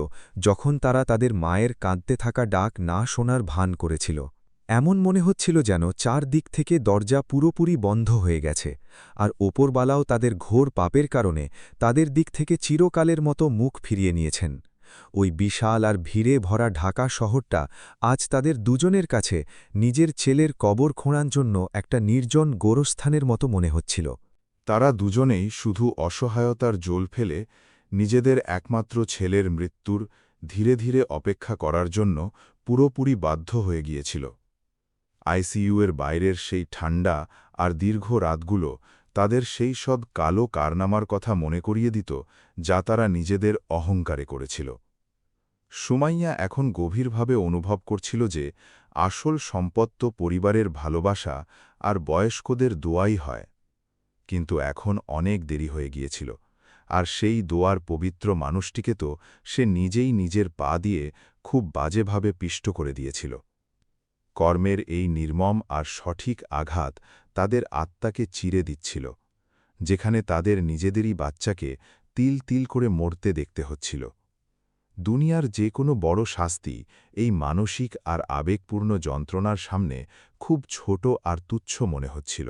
[SPEAKER 4] যখন তারা তাদের মায়ের কাঁদতে থাকা ডাক না শোনার ভান করেছিল। এমন মনে হচ্ছিল যেন চারদিক থেকে দরজা পুরোপুরি বন্ধ হয়ে গেছে, আর ওপরবালাও তাদের ঘোর পাপের কারণে তাদের দিক থেকে চিরকালের মতো মুখ ফিরিয়ে নিয়েছেন। ওই বিশাল আর ভিড়ে ভরা ঢাকা শহরটা আজ তাদের দুজনের কাছে নিজের ছেলের কবর খোঁড়ার জন্য একটা নির্জন গোরস্থানের মতো মনে হচ্ছিল।
[SPEAKER 3] তারা দুজনেই শুধু অসহায়তার জোল ফেলে নিজেদের একমাত্র ছেলের মৃত্যুর ধীরে ধীরে অপেক্ষা করার জন্য পুরোপুরি বাধ্য হয়ে গিয়েছিল। আইসিইউয়ের বাইরের সেই ঠান্ডা আর দীর্ঘ রাতগুলো তাদের সেই সব কালো কারনামার কথা মনে করিয়ে দিত যা তারা নিজেদের অহংকারে করেছিল। সুমাইয়া এখন গভীরভাবে অনুভব করছিল যে আসল সম্পদ তো পরিবারের ভালোবাসা আর বয়স্কদের দোয়াই হয়। কিন্তু এখন অনেক দেরি হয়ে গিয়েছিল, আর সেই দোয়ার পবিত্র মানুষটিকে তো সে নিজেই নিজের পা দিয়ে খুব বাজেভাবে পিষ্ট করে দিয়েছিল। কর্মের এই নির্মম আর সঠিক আঘাত তাদের আত্মাকে চিরে দিচ্ছিল, যেখানে তাদের নিজেদেরই বাচ্চাকে তিল তিল করে মরতে দেখতে হচ্ছিল। দুনিয়ার যে কোনো বড় শাস্তি এই মানসিক আর আবেগপূর্ণ যন্ত্রণার সামনে খুব ছোট আর তুচ্ছ মনে হচ্ছিল।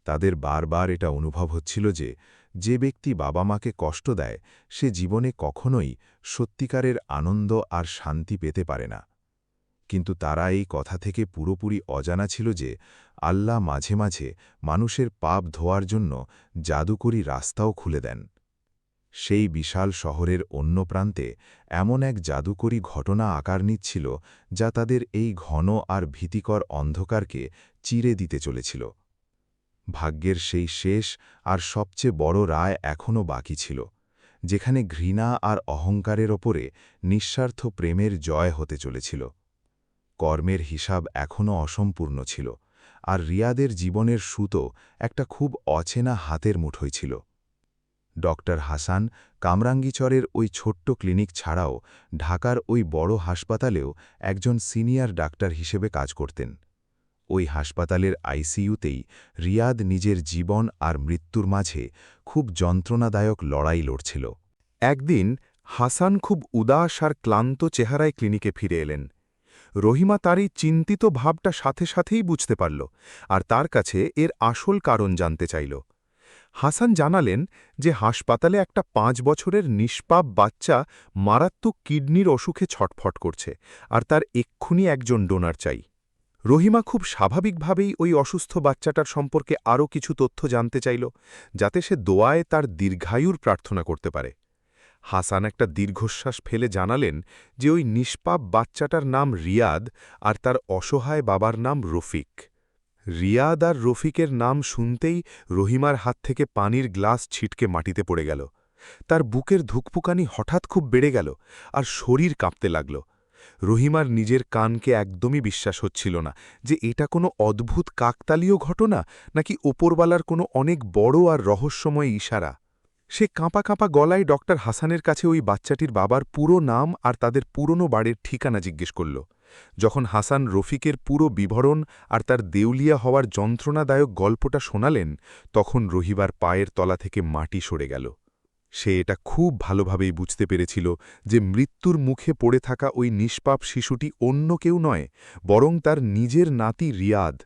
[SPEAKER 3] তাদের বারবার এটা অনুভব হচ্ছিল যে যে ব্যক্তি বাবা মাকে কষ্ট দেয় সে জীবনে কখনোই সত্যিকারের আনন্দ আর শান্তি পেতে পারে না। কিন্তু তারা এই কথা থেকে পুরোপুরি অজানা ছিল যে আল্লাহ মাঝে মাঝে মানুষের পাপ ধোয়ার জন্য জাদুকরী রাস্তাও খুলে দেন। সেই বিশাল শহরের অন্য প্রান্তে এমন এক জাদুকরী ঘটনা আকার নিচ্ছিল যা তাদের এই ঘন আর ভীতিকর অন্ধকারকে চিরে দিতে চলেছিল। ভাগ্যের সেই শেষ আর সবচেয়ে বড় রায় এখনও বাকি ছিল, যেখানে ঘৃণা আর অহংকারের ওপরে নিঃস্বার্থ প্রেমের জয় হতে চলেছিল। কর্মের হিসাব এখনও অসম্পূর্ণ ছিল, আর রিয়াদের জীবনের সুতো একটা খুব অচেনা হাতের মুঠোয় ছিল। ডক্টর হাসান কামরাঙ্গীচরের ওই ছোট্ট ক্লিনিক ছাড়াও ঢাকার ওই বড় হাসপাতালেও একজন সিনিয়র ডাক্তার হিসেবে কাজ করতেন। ওই হাসপাতালের আইসিইউতেই রিয়াদ নিজের জীবন আর মৃত্যুর মাঝে খুব যন্ত্রণাদায়ক লড়াই লড়ছিল। একদিন হাসান খুব উদাস আর ক্লান্ত চেহারায় ক্লিনিকে ফিরে এলেন। রহিমা তার এই চিন্তিত ভাবটা সাথে সাথেই বুঝতে পারল, আর তার কাছে এর আসল কারণ জানতে চাইল। হাসান জানালেন যে হাসপাতালে একটা 5 বছরের নিষ্পাপ বাচ্চা মারাত্মক কিডনির অসুখে ছটফট করছে, আর তার এক্ষুনি একজন ডোনার চাই। রহিমা খুব স্বাভাবিকভাবেই ওই অসুস্থ বাচ্চাটার সম্পর্কে আরও কিছু তথ্য জানতে চাইল, যাতে সে দোয়ায় তার দীর্ঘায়ুর প্রার্থনা করতে পারে। হাসান একটা দীর্ঘশ্বাস ফেলে জানালেন যে ওই নিষ্পাপ বাচ্চাটার নাম রিয়াদ, আর তার অসহায় বাবার নাম রফিক। রিয়াদ আর রফিকের নাম শুনতেই রহিমার হাত থেকে পানির গ্লাস ছিটকে মাটিতে পড়ে গেল। তার বুকের ধুকপুকানি হঠাৎ খুব বেড়ে গেল, আর শরীর কাঁপতে লাগল।
[SPEAKER 7] রহিমার নিজের কানকে একদমই বিশ্বাস হচ্ছিল না যে এটা কোনো অদ্ভুত কাকতালীয় ঘটনা নাকি ওপরওয়ালার কোনো অনেক বড় আর রহস্যময় ইশারা। সে কাঁপা কাঁপা গলায় ডক্টর হাসানের কাছে ওই বাচ্চাটির বাবার পুরো নাম আর তাদের পুরনো বাড়ির ঠিকানা জিজ্ঞেস করল। যখন হাসান রফিকের পুরো বিবরণ আর তার দেউলিয়া হওয়ার যন্ত্রণাদায়ক গল্পটা শোনালেন, তখন রহিবার পায়ের তলা থেকে মাটি সরে গেল। সে এটা খুব ভালোভাবেই বুঝতে পেরেছিল যে মৃত্যুর মুখে পড়ে থাকা ওই নিষ্পাপ শিশুটি অন্য কেউ নয়, বরং তার নিজের নাতি রিয়াদ।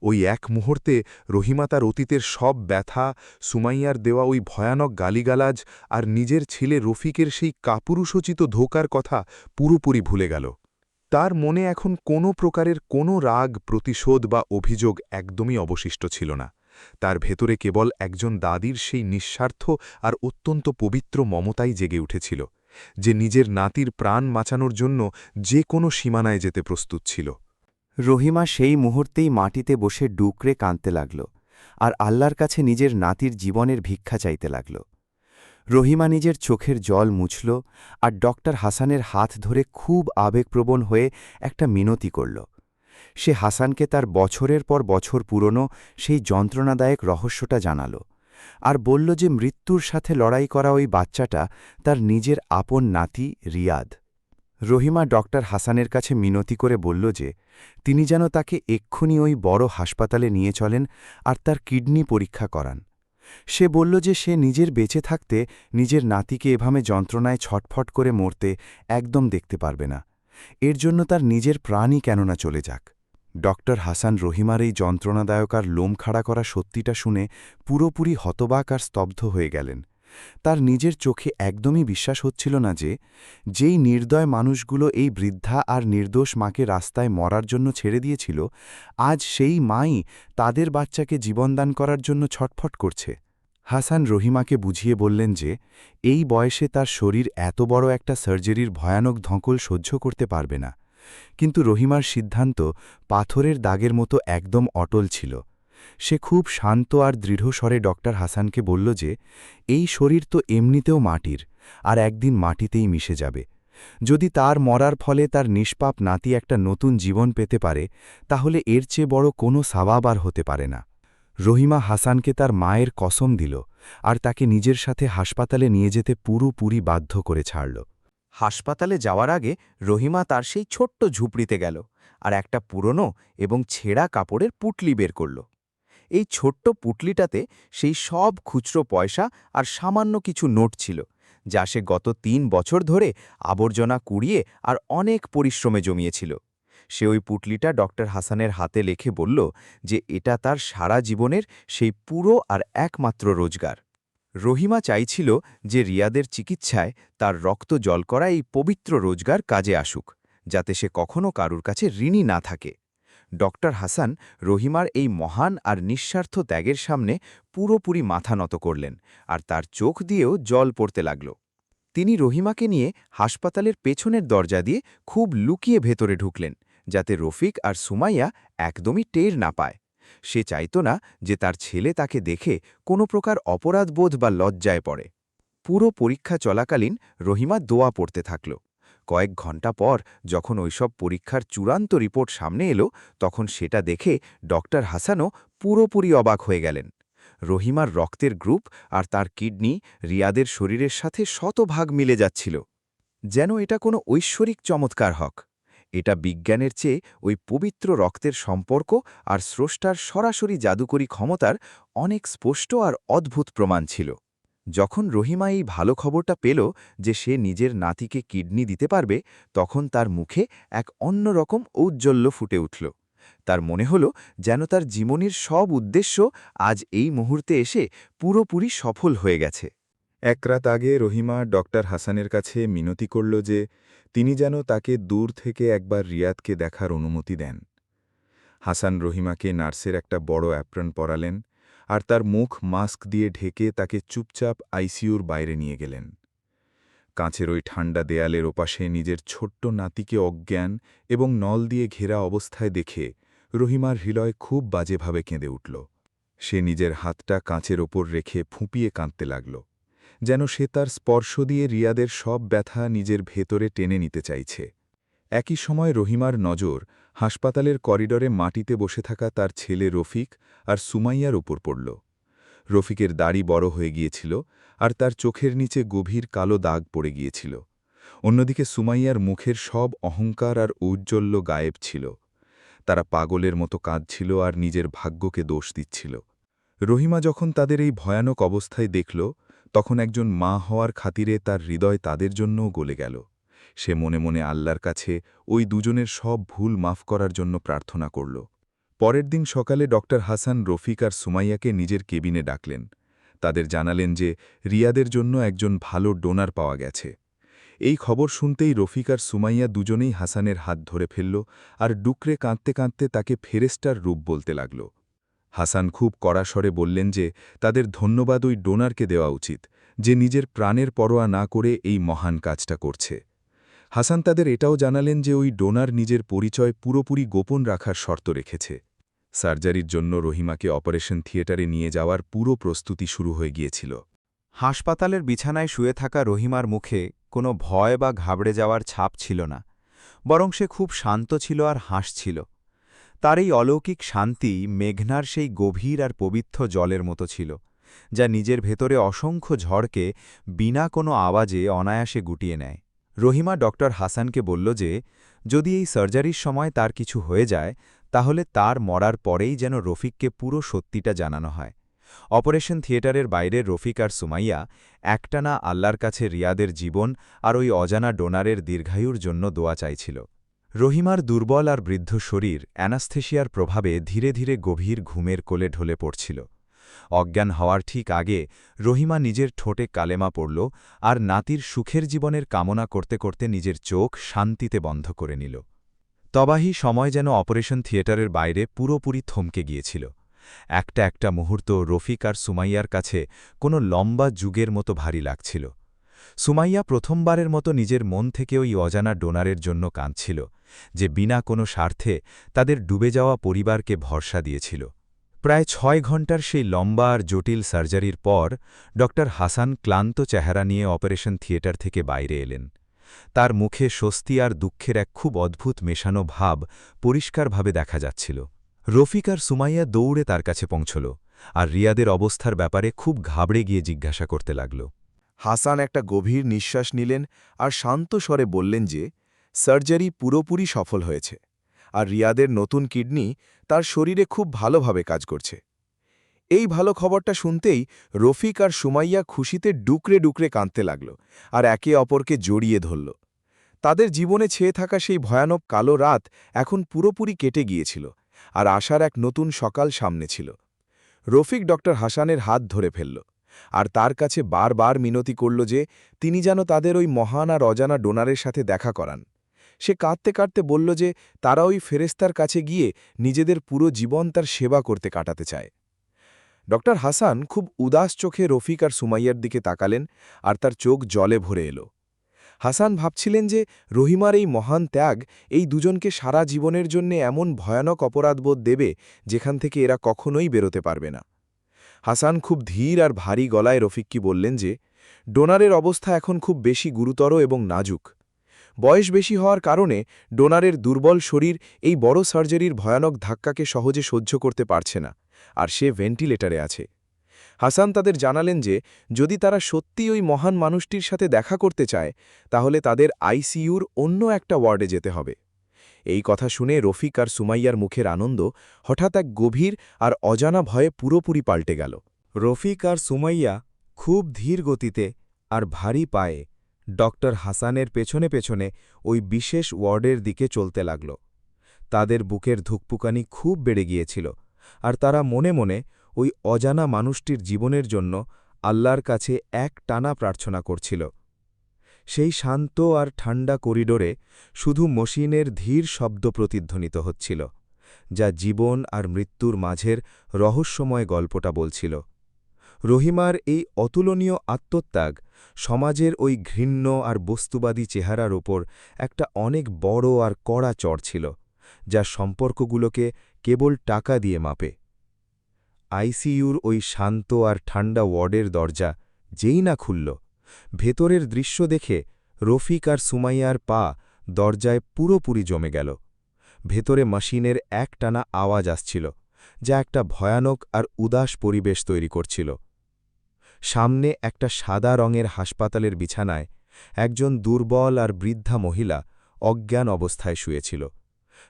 [SPEAKER 7] ওই এক মুহূর্তে রহিমা তার অতীতের সব ব্যথা, সুমাইয়ার দেওয়া ওই ভয়ানক গালিগালাজ আর নিজের ছেলে রফিকের সেই কাপুরুষোচিত ধোঁকার কথা পুরোপুরি ভুলে গেল। তার মনে এখন কোনো প্রকারের কোনো রাগ, প্রতিশোধ বা অভিযোগ একদমই অবশিষ্ট ছিল না। তার ভেতরে কেবল একজন দাদির সেই নিঃস্বার্থ আর অত্যন্ত পবিত্র মমতাই জেগে উঠেছিল, যে নিজের নাতির প্রাণ বাঁচানোর জন্য যে কোনো সীমানায় যেতে প্রস্তুত ছিল।
[SPEAKER 2] রহিমা সেই মুহূর্তেই মাটিতে বসে ডুকরে কাঁদতে লাগল আর আল্লাহর কাছে নিজের নাতির জীবনের ভিক্ষা চাইতে লাগল। রহিমা নিজের চোখের জল মুছল আর ডক্টর হাসানের হাত ধরে খুব আবেগপ্রবণ হয়ে একটা মিনতি করল। সে হাসানকে তার বছরের পর বছর পুরনো সেই যন্ত্রণাদায়ক রহস্যটা জানাল আর বলল যে মৃত্যুর সাথে লড়াই করা ওই বাচ্চাটা তার নিজের আপন নাতি রিয়াদ। রহিমা ডক্টর হাসানের কাছে মিনতি করে বলল যে তিনি যেন তাকে এক্ষুনি ওই বড় হাসপাতালে নিয়ে চলেন আর তার কিডনি পরীক্ষা করান। সে বলল যে সে নিজের বেঁচে থাকতে নিজের নাতিকে এভাবে যন্ত্রণায় ছটফট করে মরতে একদম দেখতে পারবে না। এর জন্য তার নিজের প্রাণই কেননা চলে যাক। ডক্টর হাসান রহিমার এই যন্ত্রণাদায়ক আর লোম খাড়া করা সত্যিটা শুনে পুরোপুরি হতবাক আর স্তব্ধ হয়ে গেলেন। তার নিজের চোখে একদমই বিশ্বাস হচ্ছিল না যে যেই নির্দয় মানুষগুলো এই বৃদ্ধা আর নির্দোষ মাকে রাস্তায় মরার জন্য ছেড়ে দিয়েছিল, আজ সেই মাই তাদের বাচ্চাকে জীবনদান করার জন্য ছটফট করছে। হাসান রহিমাকে বুঝিয়ে বললেন যে এই বয়সে তার শরীর এত বড় একটা সার্জারির ভয়ানক ধকল সহ্য করতে পারবে না, কিন্তু রহিমার সিদ্ধান্ত পাথরের দাগের মতো একদম অটল ছিল। সে খুব শান্ত আর দৃঢ় স্বরে ডক্টর হাসানকে বলল যে এই শরীর তো এমনিতেও মাটির, আর একদিন মাটিতেই মিশে যাবে। যদি তার মরার ফলে তার নিষ্পাপ নাতি একটা নতুন জীবন পেতে পারে, তাহলে এর চেয়ে বড় কোনো সাবাব আর হতে পারে না। রহিমা হাসানকে তার মায়ের কসম দিল আর তাকে নিজের সাথে হাসপাতালে নিয়ে যেতে পুরোপুরি বাধ্য করে ছাড়ল। হাসপাতালে যাওয়ার আগে রহিমা তার সেই ছোট্ট ঝুপড়িতে গেল আর একটা পুরনো এবং ছেঁড়া কাপড়ের পুটলি বের করল। এই ছোট্ট পুটলিটাতে সেই সব খুচরো পয়সা আর সামান্য কিছু নোট ছিল, যা সে গত ৩ বছর ধরে আবর্জনা কুড়িয়ে আর অনেক পরিশ্রমে জমিয়েছিল। সে ওই পুটলিটা ডক্টর হাসানের হাতে লেখে বলল যে এটা তার সারা জীবনের সেই পুরো আর একমাত্র রোজগার। রহিমা চাইছিল যে রিয়াদের চিকিৎসায় তার রক্ত জল করা এই পবিত্র রোজগার কাজে আসুক, যাতে সে কখনো কারুর কাছে ঋণী না থাকে। ডক্টর হাসান রহিমার এই মহান আর নিঃস্বার্থ ত্যাগের সামনে পুরোপুরি মাথা নত করলেন আর তার চোখ দিয়েও জল পড়তে লাগল। তিনি রহিমাকে নিয়ে হাসপাতালের পেছনের দরজা দিয়ে খুব লুকিয়ে ভেতরে ঢুকলেন, যাতে রফিক আর সুমাইয়া একদমই টের না পায়। সে চাইত না যে তার ছেলে তাকে দেখে কোনো প্রকার অপরাধবোধ বা লজ্জায় পড়ে। পুরো পরীক্ষা চলাকালীন রহিমা দোয়া পড়তে থাকল। কয়েক ঘণ্টা পর যখন ওইসব পরীক্ষার চূড়ান্ত রিপোর্ট সামনে এলো, তখন সেটা দেখে ডক্টর হাসানও পুরোপুরি অবাক হয়ে গেলেন। রহিমার রক্তের গ্রুপ আর তার কিডনি রিয়াদের শরীরের সাথে শতভাগ মিলে যাচ্ছিল, যেন এটা কোনো ঐশ্বরিক চমৎকার হক। এটা বিজ্ঞানের চেয়ে ওই পবিত্র রক্তের সম্পর্ক আর স্রষ্টার সরাসরি জাদুকরী ক্ষমতার অনেক স্পষ্ট আর অদ্ভুত প্রমাণ ছিল। যখন রহিমা এই ভালো খবরটা পেল যে সে নিজের নাতিকে কিডনি দিতে পারবে, তখন তার মুখে এক অন্যরকম ঔজ্জ্বল্য ফুটে উঠল। তার মনে হল যেন তার জীবনের সব উদ্দেশ্য আজ এই মুহূর্তে এসে পুরোপুরি সফল হয়ে গেছে।
[SPEAKER 1] এক রাত আগে রহিমা ডক্টর হাসানের কাছে মিনতি করল যে তিনি যেন তাকে দূর থেকে একবার রিয়াদকে দেখার অনুমতি দেন। হাসান রহিমাকে নার্সের একটা বড় অ্যাপ্রন পরালেন আর তার মুখ মাস্ক দিয়ে ঢেকে তাকে চুপচাপ আইসিইউর বাইরে নিয়ে গেলেন। কাঁচের ওই ঠান্ডা দেয়ালের ওপাশে নিজের ছোট্ট নাতিকে অজ্ঞান এবং নল দিয়ে ঘেরা অবস্থায় দেখে রহিমার হৃদয় খুব বাজেভাবে কেঁদে উঠল। সে নিজের হাতটা কাঁচের ওপর রেখে ফুঁপিয়ে কাঁদতে লাগল, যেন সে তার স্পর্শ দিয়ে রিয়াদের সব ব্যথা নিজের ভেতরে টেনে নিতে চাইছে। একই সময় রহিমার নজর হাসপাতালের করিডরে মাটিতে বসে থাকা তার ছেলে রফিক আর সুমাইয়ার ওপর পড়ল। রফিকের দাড়ি বড় হয়ে গিয়েছিল আর তার চোখের নিচে গভীর কালো দাগ পড়ে গিয়েছিল। অন্যদিকে সুমাইয়ার মুখের সব অহংকার আর ঔজ্জ্বল্য গায়েব ছিল। তারা পাগলের মতো কাঁদছিল আর নিজের ভাগ্যকে দোষ দিচ্ছিল। রহিমা যখন তাদের এই ভয়ানক অবস্থায় দেখল, তখন একজন মা হওয়ার খাতিরে তার হৃদয় তাদের জন্যও গলে গেল। সে মনে মনে আল্লাহর কাছে ওই দুজনের সব ভুল মাফ করার জন্য প্রার্থনা করল। পরের দিন সকালে ডক্টর হাসান রফিক আর সুমাইয়াকে নিজের কেবিনে ডাকলেন। তাদের জানালেন যে রিয়াদের জন্য একজন ভালো ডোনার পাওয়া গেছে। এই খবর শুনতেই রফিক আর সুমাইয়া দুজনেই হাসানের হাত ধরে ফেলল আর ডুকরে কাঁদতে কাঁদতে তাকে ফেরেস্টার রূপ বলতে লাগল। হাসান খুব কড়া স্বরে বললেন যে তাদের ধন্যবাদ ওই ডোনারকে দেওয়া উচিত, যে নিজের প্রাণের পরোয়া না করে এই মহান কাজটা করছে। হাসান তাদের এটাও জানালেন যে ওই ডোনার নিজের পরিচয় পুরোপুরি গোপন রাখার শর্ত রেখেছে। সার্জারির জন্য রহিমাকে অপারেশন থিয়েটারে নিয়ে যাওয়ার পুরো প্রস্তুতি শুরু হয়ে গিয়েছিল।
[SPEAKER 2] হাসপাতালের বিছানায় শুয়ে থাকা রহিমার মুখে কোনো ভয় বা ঘাবড়ে যাওয়ার ছাপ ছিল না, বরং সে খুব শান্ত ছিল আর হাসছিল। তার এই অলৌকিক শান্তি মেঘনার সেই গভীর আর পবিত্র জলের মতো ছিল, যা নিজের ভেতরে অসংখ্য ঝড়কে বিনা কোনো আওয়াজে অনায়াসে গুটিয়ে নেয়। রহিমা ডক্টর হাসানকে বলল যে যদি এই সার্জারির সময় তার কিছু হয়ে যায়, তাহলে তার মরার পরেই যেন রফিককে পুরো সত্যিটা জানানো হয়। অপারেশন থিয়েটারের বাইরে রফিক আর সুমাইয়া একটানা আল্লাহর কাছে রিয়াদের জীবন আর ওই অজানা ডোনারের দীর্ঘায়ুর জন্য দোয়া চাইছিল। রহিমার দুর্বল আর বৃদ্ধ শরীর অ্যানাস্থেশিয়ার প্রভাবে ধীরে ধীরে গভীর ঘুমের কোলে ঢলে পড়ছিল। অজ্ঞান হওয়ার ঠিক আগে রহিমা নিজের ঠোঁটে কালেমা পড়ল আর নাতির সুখের জীবনের কামনা করতে করতে নিজের চোখ শান্তিতে বন্ধ করে নিল। তবাহি সময় যেন অপারেশন থিয়েটারের বাইরে পুরোপুরি থমকে গিয়েছিল। একটা একটা মুহূর্ত রফিক আর সুমাইয়ার কাছে কোনো লম্বা যুগের মতো ভারী লাগছিল। সুমাইয়া প্রথমবারের মতো নিজের মন থেকে ওই অজানা ডোনারের জন্য কাঁদছিল, যে বিনা কোনো স্বার্থে তাদের ডুবে যাওয়া পরিবারকে ভরসা দিয়েছিল। প্রায় ৬ ঘণ্টার সেই লম্বা আর জটিল সার্জারির পর ডক্টর হাসান ক্লান্ত চেহারা নিয়ে অপারেশন থিয়েটার থেকে বাইরে এলেন। তার মুখে স্বস্তি আর দুঃখের এক খুব অদ্ভুত মেশানো ভাব পরিষ্কারভাবে দেখা যাচ্ছিল। রফিক আর সুমাইয়া দৌড়ে তার কাছে পৌঁছল আর রিয়াদের অবস্থার ব্যাপারে খুব ঘাবড়ে গিয়ে জিজ্ঞাসা করতে লাগল।
[SPEAKER 3] হাসান একটা গভীর নিঃশ্বাস নিলেন আর শান্ত স্বরে বললেন যে সার্জারি পুরোপুরি সফল হয়েছে আর রিয়াদের নতুন কিডনি তার শরীরে খুব ভালোভাবে কাজ করছে। এই ভালো খবরটা শুনতেই রফিক আর সুমাইয়া খুশিতে ডুকরে ডুকরে কাঁদতে লাগল আর একে অপরকে জড়িয়ে ধরল। তাদের জীবনে ছেয়ে থাকা সেই ভয়ানক কালো রাত এখন পুরোপুরি কেটে গিয়েছিল আর আশার এক নতুন সকাল সামনে ছিল। রফিক ডক্টর হাসানের হাত ধরে ফেলল আর তার কাছে বারবার মিনতি করল যে তিনি যেন তাদের ওই মহান আর অজানা ডোনারের সাথে দেখা করান। সে কাঁদতে কাঁদতে বলল যে তারা ওই ফেরেস্তার কাছে গিয়ে নিজেদের পুরো জীবন তার সেবা করতে কাটাতে চায়। ডক্টর হাসান খুব উদাস চোখে রফিক আর সুমাইয়ার দিকে তাকালেন আর তার চোখ জলে ভরে এল। হাসান ভাবছিলেন যে রহিমার এই মহান ত্যাগ এই দুজনকে সারা জীবনের জন্য এমন ভয়ানক অপরাধবোধ দেবে যেখান থেকে এরা কখনোই বেরোতে পারবে না। হাসান খুব ধীর আর ভারী গলায় রফিককে বললেন যে ডোনারের অবস্থা এখন খুব বেশি গুরুতর এবং নাজুক। বয়স বেশি হওয়ার কারণে ডোনারের দুর্বল শরীর এই বড় সার্জারির ভয়ানক ধাক্কাকে সহজে সহ্য করতে পারছে না আর সে ভেন্টিলেটরে আছে। হাসান তাদের জানালেন যে যদি তারা সত্যি ওই মহান মানুষটির সাথে দেখা করতে চায়, তাহলে তাদের আইসিইউর অন্য একটা ওয়ার্ডে যেতে হবে। এই কথা শুনে রফিক আর সুমাইয়ার মুখের আনন্দ হঠাৎ এক গভীর আর অজানা ভয়ে পুরোপুরি পাল্টে গেল।
[SPEAKER 2] রফিক আর সুমাইয়া খুব ধীর গতিতে আর ভারী পায়ে ডক্টর হাসানের পেছনে পেছনে ওই বিশেষ ওয়ার্ডের দিকে চলতে লাগল। তাদের বুকের ধুকপুকানি খুব বেড়ে গিয়েছিল আর তারা মনে মনে ওই অজানা মানুষটির জীবনের জন্য আল্লাহর কাছে এক টানা প্রার্থনা করছিল। সেই শান্ত আর ঠান্ডা করিডোরে শুধু মশিনের ধীর শব্দ প্রতিধ্বনিত হচ্ছিল, যা জীবন আর মৃত্যুর মাঝের রহস্যময় গল্পটা বলছিল। রহিমার এই অতুলনীয় আত্মত্যাগ সমাজের ওই ঘৃণ্য আর বস্তুবাদী চেহারার ওপর একটা অনেক বড় আর কড়া চড় ছিল, যা সম্পর্কগুলোকে কেবল টাকা দিয়ে মাপে। আইসিইউর ওই শান্ত আর ঠান্ডা ওয়ার্ডের দরজা যেই না খুলল, ভেতরের দৃশ্য দেখে রফিক আর সুমাইয়ার পা
[SPEAKER 4] দরজায় পুরোপুরি জমে গেল। ভেতরে মেশিনের একটানা আওয়াজ আসছিল, যা একটা ভয়ানক আর উদাস পরিবেশ তৈরি করছিল। সামনে একটা সাদা রঙের হাসপাতালের বিছানায় একজন দুর্বল আর বৃদ্ধা মহিলা অজ্ঞান অবস্থায় শুয়েছিল।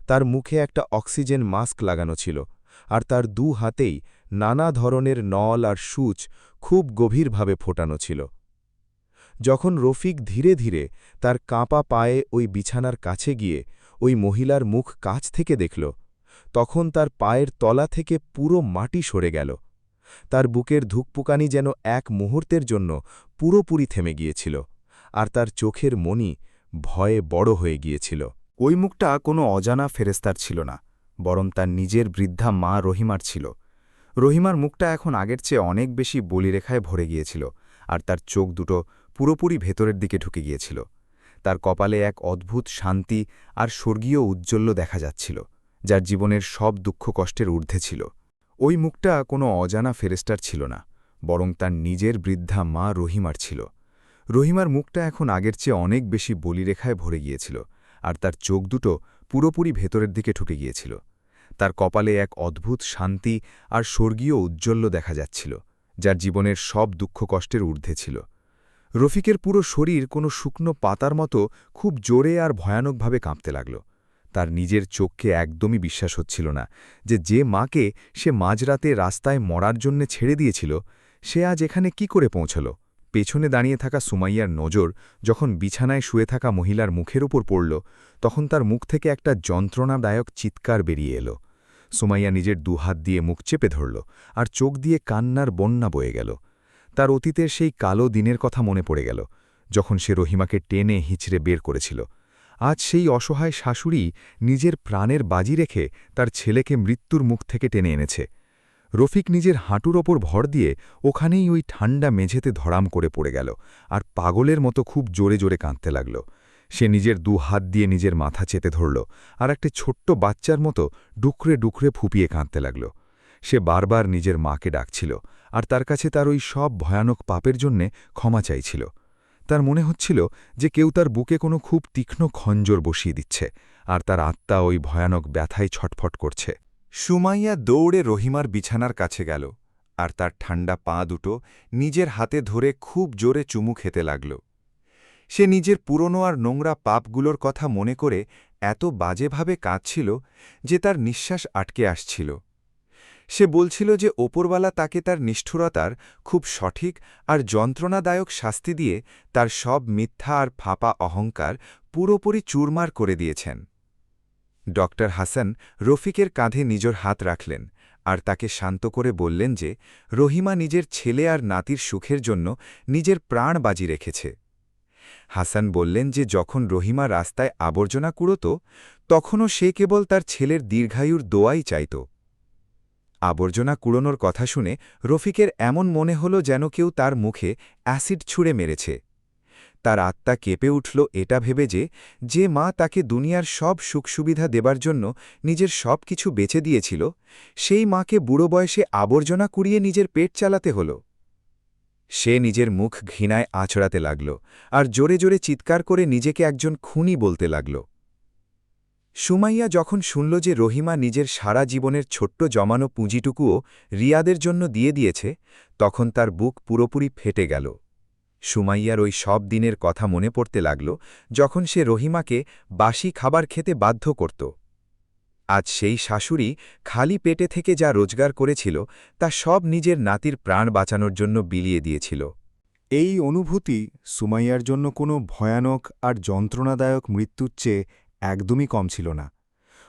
[SPEAKER 4] তার মুখে একটা অক্সিজেন মাস্ক লাগানো ছিল, আর তার দু হাতেই নানা ধরনের নল আর সূচ খুব গভীরভাবে ফোটানো ছিল। যখন রফিক ধীরে ধীরে তার কাঁপা পায়ে ওই বিছানার কাছে গিয়ে ওই মহিলার মুখ কাছ থেকে দেখল, তখন তার পায়ের তলা থেকে পুরো মাটি সরে গেল। তার বুকের ধুকপুকানি যেন এক মুহূর্তের জন্য পুরোপুরি থেমে গিয়েছিল, আর তার চোখের মণি ভয়ে বড় হয়ে গিয়েছিল।
[SPEAKER 2] ওই মুখটা কোনো অজানা ফেরেস্তার ছিল না, বরং তার নিজের বৃদ্ধা মা রহিমার ছিল। রহিমার মুখটা এখন আগের চেয়ে অনেক বেশি বলিরেখায় ভরে গিয়েছিল, আর তার চোখ দুটো পুরোপুরি ভেতরের দিকে ঢুকে গিয়েছিল। তার কপালে এক অদ্ভুত শান্তি আর স্বর্গীয় উজ্জ্বল্য দেখা যাচ্ছিল, যার জীবনের সব দুঃখ কষ্টের ঊর্ধ্বে ছিল। ওই মুখটা কোনো অজানা ফেরেস্টার ছিল না, বরং তার নিজের বৃদ্ধা মা রহিমার ছিল। রহিমার মুখটা এখন আগের চেয়ে অনেক বেশি বলিরেখায় ভরে গিয়েছিল, আর তার চোখ দুটো পুরোপুরি ভেতরের দিকে ঢুকে গিয়েছিল। তার কপালে এক অদ্ভুত শান্তি আর স্বর্গীয় উজ্জ্বল্য দেখা যাচ্ছিল, যার জীবনের সব দুঃখ কষ্টের ঊর্ধ্বে ছিল। রফিকের পুরো শরীর কোনো শুকনো পাতার মতো খুব জোরে আর ভয়ানকভাবে কাঁপতে লাগল। তার নিজের চোখকে একদমই বিশ্বাস হচ্ছিল না যে মাকে সে মাঝরাতে রাস্তায় মরার জন্য ছেড়ে দিয়েছিল, সে আজ এখানে কি করে পৌঁছল। পেছনে দাঁড়িয়ে থাকা সুমাইয়ার নজর যখন বিছানায় শুয়ে থাকা মহিলার মুখের উপর পড়ল, তখন তার মুখ থেকে একটা যন্ত্রণাদায়ক চিৎকার বেরিয়ে এলো। সুমাইয়া নিজের দুহাত দিয়ে মুখ চেপে ধরল, আর চোখ দিয়ে কান্নার বন্যা বয়ে গেল। তার অতীতের সেই কালো দিনের কথা মনে পড়ে গেল, যখন সে রহিমাকে টেনে হিঁচড়ে বের করেছিল। আজ সেই অসহায় শাশুড়ি নিজের প্রাণের বাজি রেখে তার ছেলেকে মৃত্যুর মুখ থেকে টেনে এনেছে। রফিক নিজের হাঁটুর ওপর ভর দিয়ে ওখানেই ওই ঠান্ডা মেঝেতে ধরাম করে পড়ে গেল, আর পাগলের মতো খুব জোরে জোরে কাঁদতে লাগল। সে নিজের দু হাত দিয়ে নিজের মাথা চেতে ধরল, আর একটা ছোট্ট বাচ্চার মতো ডুকরে ডুকরে ফুপিয়ে কাঁদতে লাগল। সে বারবার নিজের মাকে ডাকছিল, আর তার কাছে তার ওই সব ভয়ানক পাপের জন্যে ক্ষমা চাইছিল। তার মনে হচ্ছিল যে কেউ তার বুকে কোনো খুব তীক্ষ্ণ খঞ্জর বসিয়ে দিচ্ছে, আর তার আত্মা ওই ভয়ানক ব্যথায় ছটফট করছে। সুমাইয়া দৌড়ে রহিমার বিছানার কাছে গেল, আর তার ঠান্ডা পা দুটো নিজের হাতে ধরে খুব জোরে চুমু খেতে লাগল। সে নিজের পুরনো আর নোংরা পাপগুলোর কথা মনে করে এত বাজেভাবে কাঁদছিল যে তার নিঃশ্বাস আটকে আসছিল। সে বলছিল যে ওপরওয়ালা তাকে তার নিষ্ঠুরতার খুব সঠিক আর যন্ত্রণাদায়ক শাস্তি দিয়ে তার সব মিথ্যা আর ফাঁপা অহংকার পুরোপুরি চুরমার করে দিয়েছেন। ডক্টর হাসান রফিকের কাঁধে নিজের হাত রাখলেন, আর তাকে শান্ত করে বললেন যে রহিমা নিজের ছেলে আর নাতির সুখের জন্য নিজের প্রাণ বাজি রেখেছে। হাসান বললেন যে যখন রহিমা রাস্তায় আবর্জনা কুড়োত, তখনও সে কেবল তার ছেলের দীর্ঘায়ুর দোয়াই চাইত। আবর্জনা কুড়োনোর কথা শুনে রফিকের এমন মনে হল যেন কেউ তার মুখে অ্যাসিড ছুঁড়ে মেরেছে। তার আত্মা কেঁপে উঠল এটা ভেবে যে মা তাকে দুনিয়ার সব সুখ সুবিধা দেবার জন্য নিজের সব কিছু বেচে দিয়েছিল, সেই মাকে বুড়ো বয়সে আবর্জনা কুড়িয়ে নিজের পেট চালাতে হল। সে নিজের মুখ ঘৃণায় আঁচড়াতে লাগল, আর জোরে জোরে চিৎকার করে নিজেকে একজন খুনি বলতে লাগল। সুমাইয়া যখন শুনল যে রহিমা নিজের সারা জীবনের ছোট্ট জমানো পুঁজিটুকুও রিয়াদের জন্য দিয়ে দিয়েছে, তখন তার বুক পুরোপুরি ফেটে গেল। সুমাইয়ার ওই সব দিনের কথা মনে পড়তে লাগল, যখন সে রহিমাকে বাসি খাবার খেতে বাধ্য করত। আজ সেই শাশুড়ি খালি পেটে থেকে যা রোজগার করেছিল তা সব নিজের নাতির প্রাণ বাঁচানোর জন্য বিলিয়ে দিয়েছিল। এই অনুভূতি সুমাইয়ার জন্য কোনো ভয়ানক আর যন্ত্রণাদায়ক মৃত্যুর চেয়ে একদমই কম ছিল না।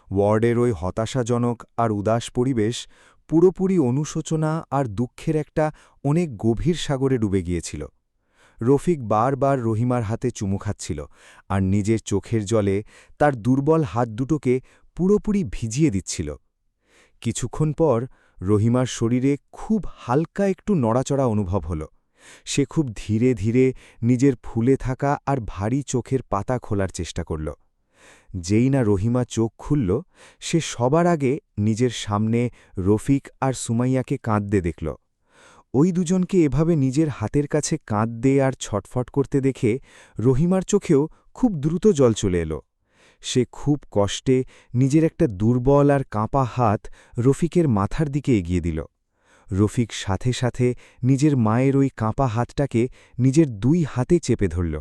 [SPEAKER 2] ওয়ার্ডের ওই হতাশাজনক আর উদাস পরিবেশ পুরোপুরি অনুশোচনা আর দুঃখের একটা অনেক গভীর সাগরে ডুবে গিয়েছিল। রফিক বারবার রহিমার হাতে চুমু খাচ্ছিল, আর নিজের চোখের জলে তার দুর্বল হাত দুটোকে পুরোপুরি ভিজিয়ে দিচ্ছিল। কিছুক্ষণ পর রহিমার শরীরে খুব হালকা একটু নড়াচড়া অনুভব হল। সে খুব ধীরে ধীরে নিজের ফুলে থাকা আর ভারী চোখের পাতা খোলার চেষ্টা করল। যেই না রহিমা চোখ খুলল, সে সবার আগে নিজের সামনে রফিক আর সুমাইয়াকে কাঁদতে দেখল। ওই দুজনকে এভাবে নিজের হাতের কাছে কাঁদতে আর ছটফট করতে দেখে রহিমার চোখেও খুব দ্রুত জল চলে এলো। সে খুব কষ্টে নিজের একটা দুর্বল আর কাঁপা হাত রফিকের মাথার দিকে এগিয়ে দিল। রফিক সাথে সাথে নিজের মায়ের ওই কাঁপা হাতটাকে নিজের 2 হাতে চেপে ধরল।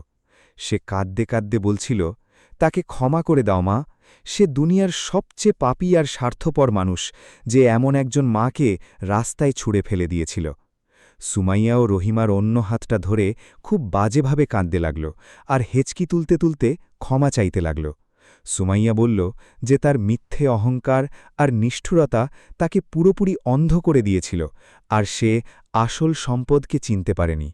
[SPEAKER 2] সে কাঁদতে কাঁদতে বলছিল, তাকে ক্ষমা করে দাও মা, সে দুনিয়ার সবচেয়ে পাপী আর স্বার্থপর মানুষ, যে এমন একজন মাকে রাস্তায় ছুঁড়ে ফেলে দিয়েছিল। সুমাইয়া ও রহিমার অন্য হাতটা ধরে খুব বাজেভাবে কাঁদতে লাগল আর হেঁচকি তুলতে তুলতে ক্ষমা চাইতে লাগল। সুমাইয়া বলল যে তার মিথ্যে অহংকার আর নিষ্ঠুরতা তাকে পুরোপুরি অন্ধ করে দিয়েছিল আর সে আসল সম্পদকে চিনতে পারেনি।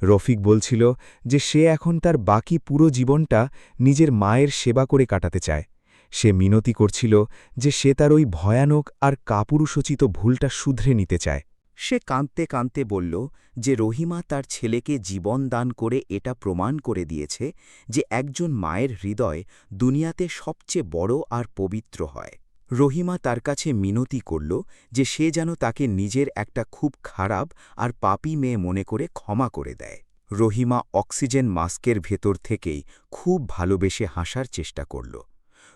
[SPEAKER 2] রফিক বলছিল যে সে এখন তার বাকি পুরো জীবনটা নিজের মায়ের সেবা করে কাটাতে চায়। সে মিনতি করছিল যে সে তার ওই ভয়ানক আর কাপুরুষোচিত ভুলটা শুধরে নিতে চায়।
[SPEAKER 8] সে কাঁদতে কাঁদতে বলল যে রহিমা তার ছেলেকে জীবন দান করে এটা প্রমাণ করে দিয়েছে যে একজন মায়ের হৃদয় দুনিয়াতে সবচেয়ে বড় আর পবিত্র হয়। রহিমা তার কাছে মিনতি করল যে সে যেন তাকে নিজের একটা খুব খারাপ আর পাপী মেয়ে মনে করে ক্ষমা করে দেয়। রহিমা অক্সিজেন মাস্কের ভেতর থেকেই খুব ভালোবেসে হাসার চেষ্টা করল।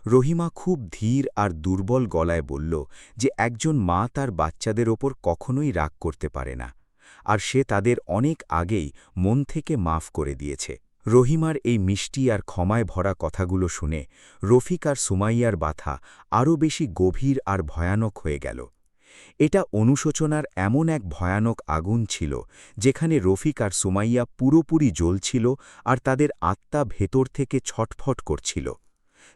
[SPEAKER 8] রহিমা খুব ধীর আর দুর্বল গলায় বলল যে একজন মা তার বাচ্চাদের ওপর কখনোই রাগ করতে পারে না, আর সে তাদের অনেক আগেই মন থেকে মাফ করে দিয়েছে। রহিমার এই মিষ্টি আর ক্ষমায় ভরা কথাগুলো শুনে রফিক আর সুমাইয়ার ব্যথা আরও বেশি গভীর আর ভয়ানক হয়ে গেল। এটা অনুশোচনার এমন এক ভয়ানক আগুন ছিল যেখানে রফিক আর সুমাইয়া পুরোপুরি জ্বলছিল আর তাদের আত্মা ভেতর থেকে ছটফট করছিল।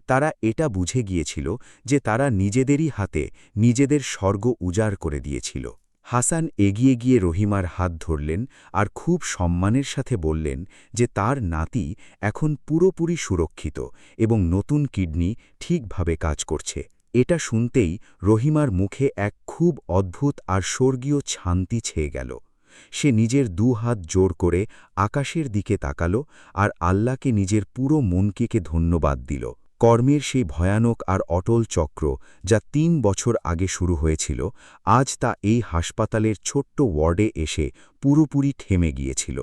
[SPEAKER 8] তারা এটা বুঝে গিয়েছিল যে তারা নিজেদেরই হাতে নিজেদের স্বর্গ উজাড় করে দিয়েছিল। হাসান এগিয়ে গিয়ে রহিমার হাত ধরলেন আর খুব সম্মানের সাথে বললেন যে তার নাতি এখন পুরোপুরি সুরক্ষিত এবং নতুন কিডনি ঠিকভাবে কাজ করছে। এটা শুনতেই রহিমার মুখে এক খুব অদ্ভুত আর স্বর্গীয় শান্তি ছেয়ে গেল। সে নিজের 2 হাত জোর করে আকাশের দিকে তাকাল আর আল্লাহকে নিজের পুরো মনকে ধন্যবাদ দিল। কর্মের সেই ভয়ানক আর অটল চক্র যা 3 বছর আগে শুরু হয়েছিল, আজ তা এই হাসপাতালের ছোট্ট ওয়ার্ডে এসে পুরোপুরি থেমে গিয়েছিল।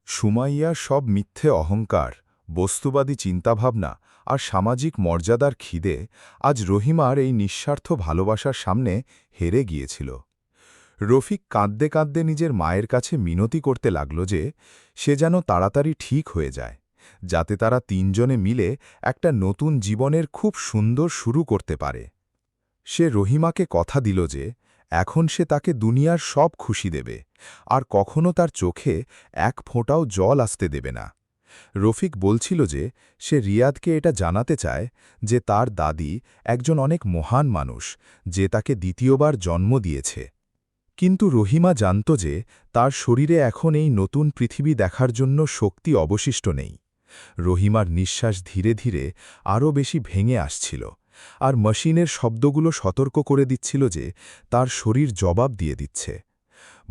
[SPEAKER 3] সুমাইয়ার সব মিথ্যে অহংকার, বস্তুবাদী চিন্তাভাবনা আর সামাজিক মর্যাদার খিদে আজ রহিমার এই নিঃস্বার্থ ভালোবাসার সামনে হেরে গিয়েছিল। রফিক কাঁদতে কাঁদতে নিজের মায়ের কাছে মিনতি করতে লাগল যে সে যেন তাড়াতাড়ি ঠিক হয়ে যায়, যাতে তারা 3 জনে মিলে একটা নতুন জীবনের খুব সুন্দর শুরু করতে পারে। সে রহিমাকে কথা দিল যে এখন সে তাকে দুনিয়ার সব খুশি দেবে আর কখনো তার চোখে এক ফোঁটাও জল আসতে দেবে না। রফিক বলছিল যে সে রিয়াদকে এটা জানাতে চায় যে তার দাদি একজন অনেক মহান মানুষ, যে তাকে দ্বিতীয়বার জন্ম দিয়েছে। কিন্তু রহিমা জানত যে তার শরীরে এখন এই নতুন পৃথিবী দেখার জন্য শক্তি অবশিষ্ট নেই। রহিমার নিঃশ্বাস ধীরে ধীরে আরও বেশি ভেঙে আসছিল, আর মেশিনের শব্দগুলো সতর্ক করে দিচ্ছিল যে তার শরীর জবাব দিয়ে দিচ্ছে।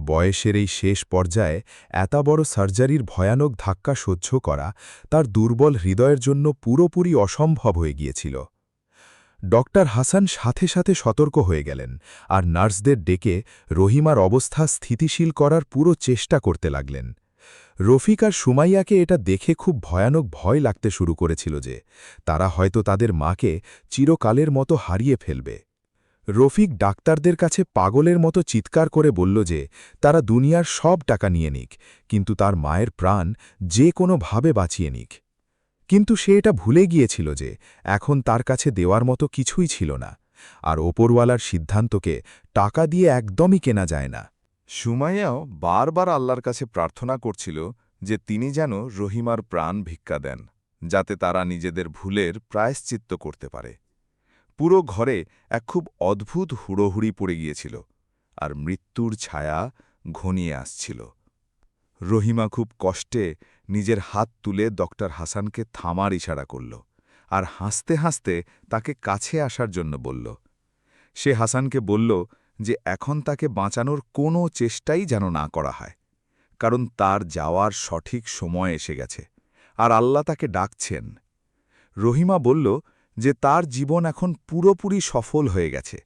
[SPEAKER 3] বয়সের এই শেষ পর্যায়ে এত বড় সার্জারির ভয়ানক ধাক্কা সহ্য করা তার দুর্বল হৃদয়ের জন্য পুরোপুরি অসম্ভব হয়ে গিয়েছিল। ডক্টর হাসান সাথে সাথে সতর্ক হয়ে গেলেন আর নার্সদের ডেকে রহিমার অবস্থা স্থিতিশীল করার পুরো চেষ্টা করতে লাগলেন। রফিক আর সুমাইয়াকে এটা দেখে খুব ভয়ানক ভয় লাগতে শুরু করেছিল যে তারা হয়তো তাদের মাকে চিরকালের মতো হারিয়ে ফেলবে। রফিক ডাক্তারদের কাছে পাগলের মতো চিৎকার করে বলল যে তারা দুনিয়ার সব টাকা নিয়ে নিক, কিন্তু তার মায়ের প্রাণ যে কোনোভাবে বাঁচিয়ে নিক। কিন্তু সে এটা ভুলে গিয়েছিল যে এখন তার কাছে দেওয়ার মতো কিছুই ছিল না, আর ওপরওয়ালার সিদ্ধান্তকে টাকা দিয়ে একদমই কেনা যায় না।
[SPEAKER 7] সুমাইয়াও বারবার আল্লাহর কাছে প্রার্থনা করছিল যে তিনি যেন রহিমার প্রাণ ভিক্ষা দেন, যাতে তারা নিজেদের ভুলের প্রায়শ্চিত্ত করতে পারে। পুরো ঘরে এক খুব অদ্ভুত হুড়োহুড়ি পড়ে গিয়েছিল, আর মৃত্যুর ছায়া ঘনিয়ে আসছিল। রহিমা খুব কষ্টে নিজের হাত তুলে ডক্টর হাসানকে থামার ইশারা করল আর হাসতে হাসতে তাকে কাছে আসার জন্য বলল। সে হাসানকে বলল যে এখন তাকে বাঁচানোর কোনো চেষ্টাই যেন না করা হয়, কারণ তার যাওয়ার সঠিক সময় এসে গেছে আর আল্লাহ তাকে ডাকছেন। রহিমা বলল যে তার জীবন এখন পুরোপুরি সফল হয়ে গেছে,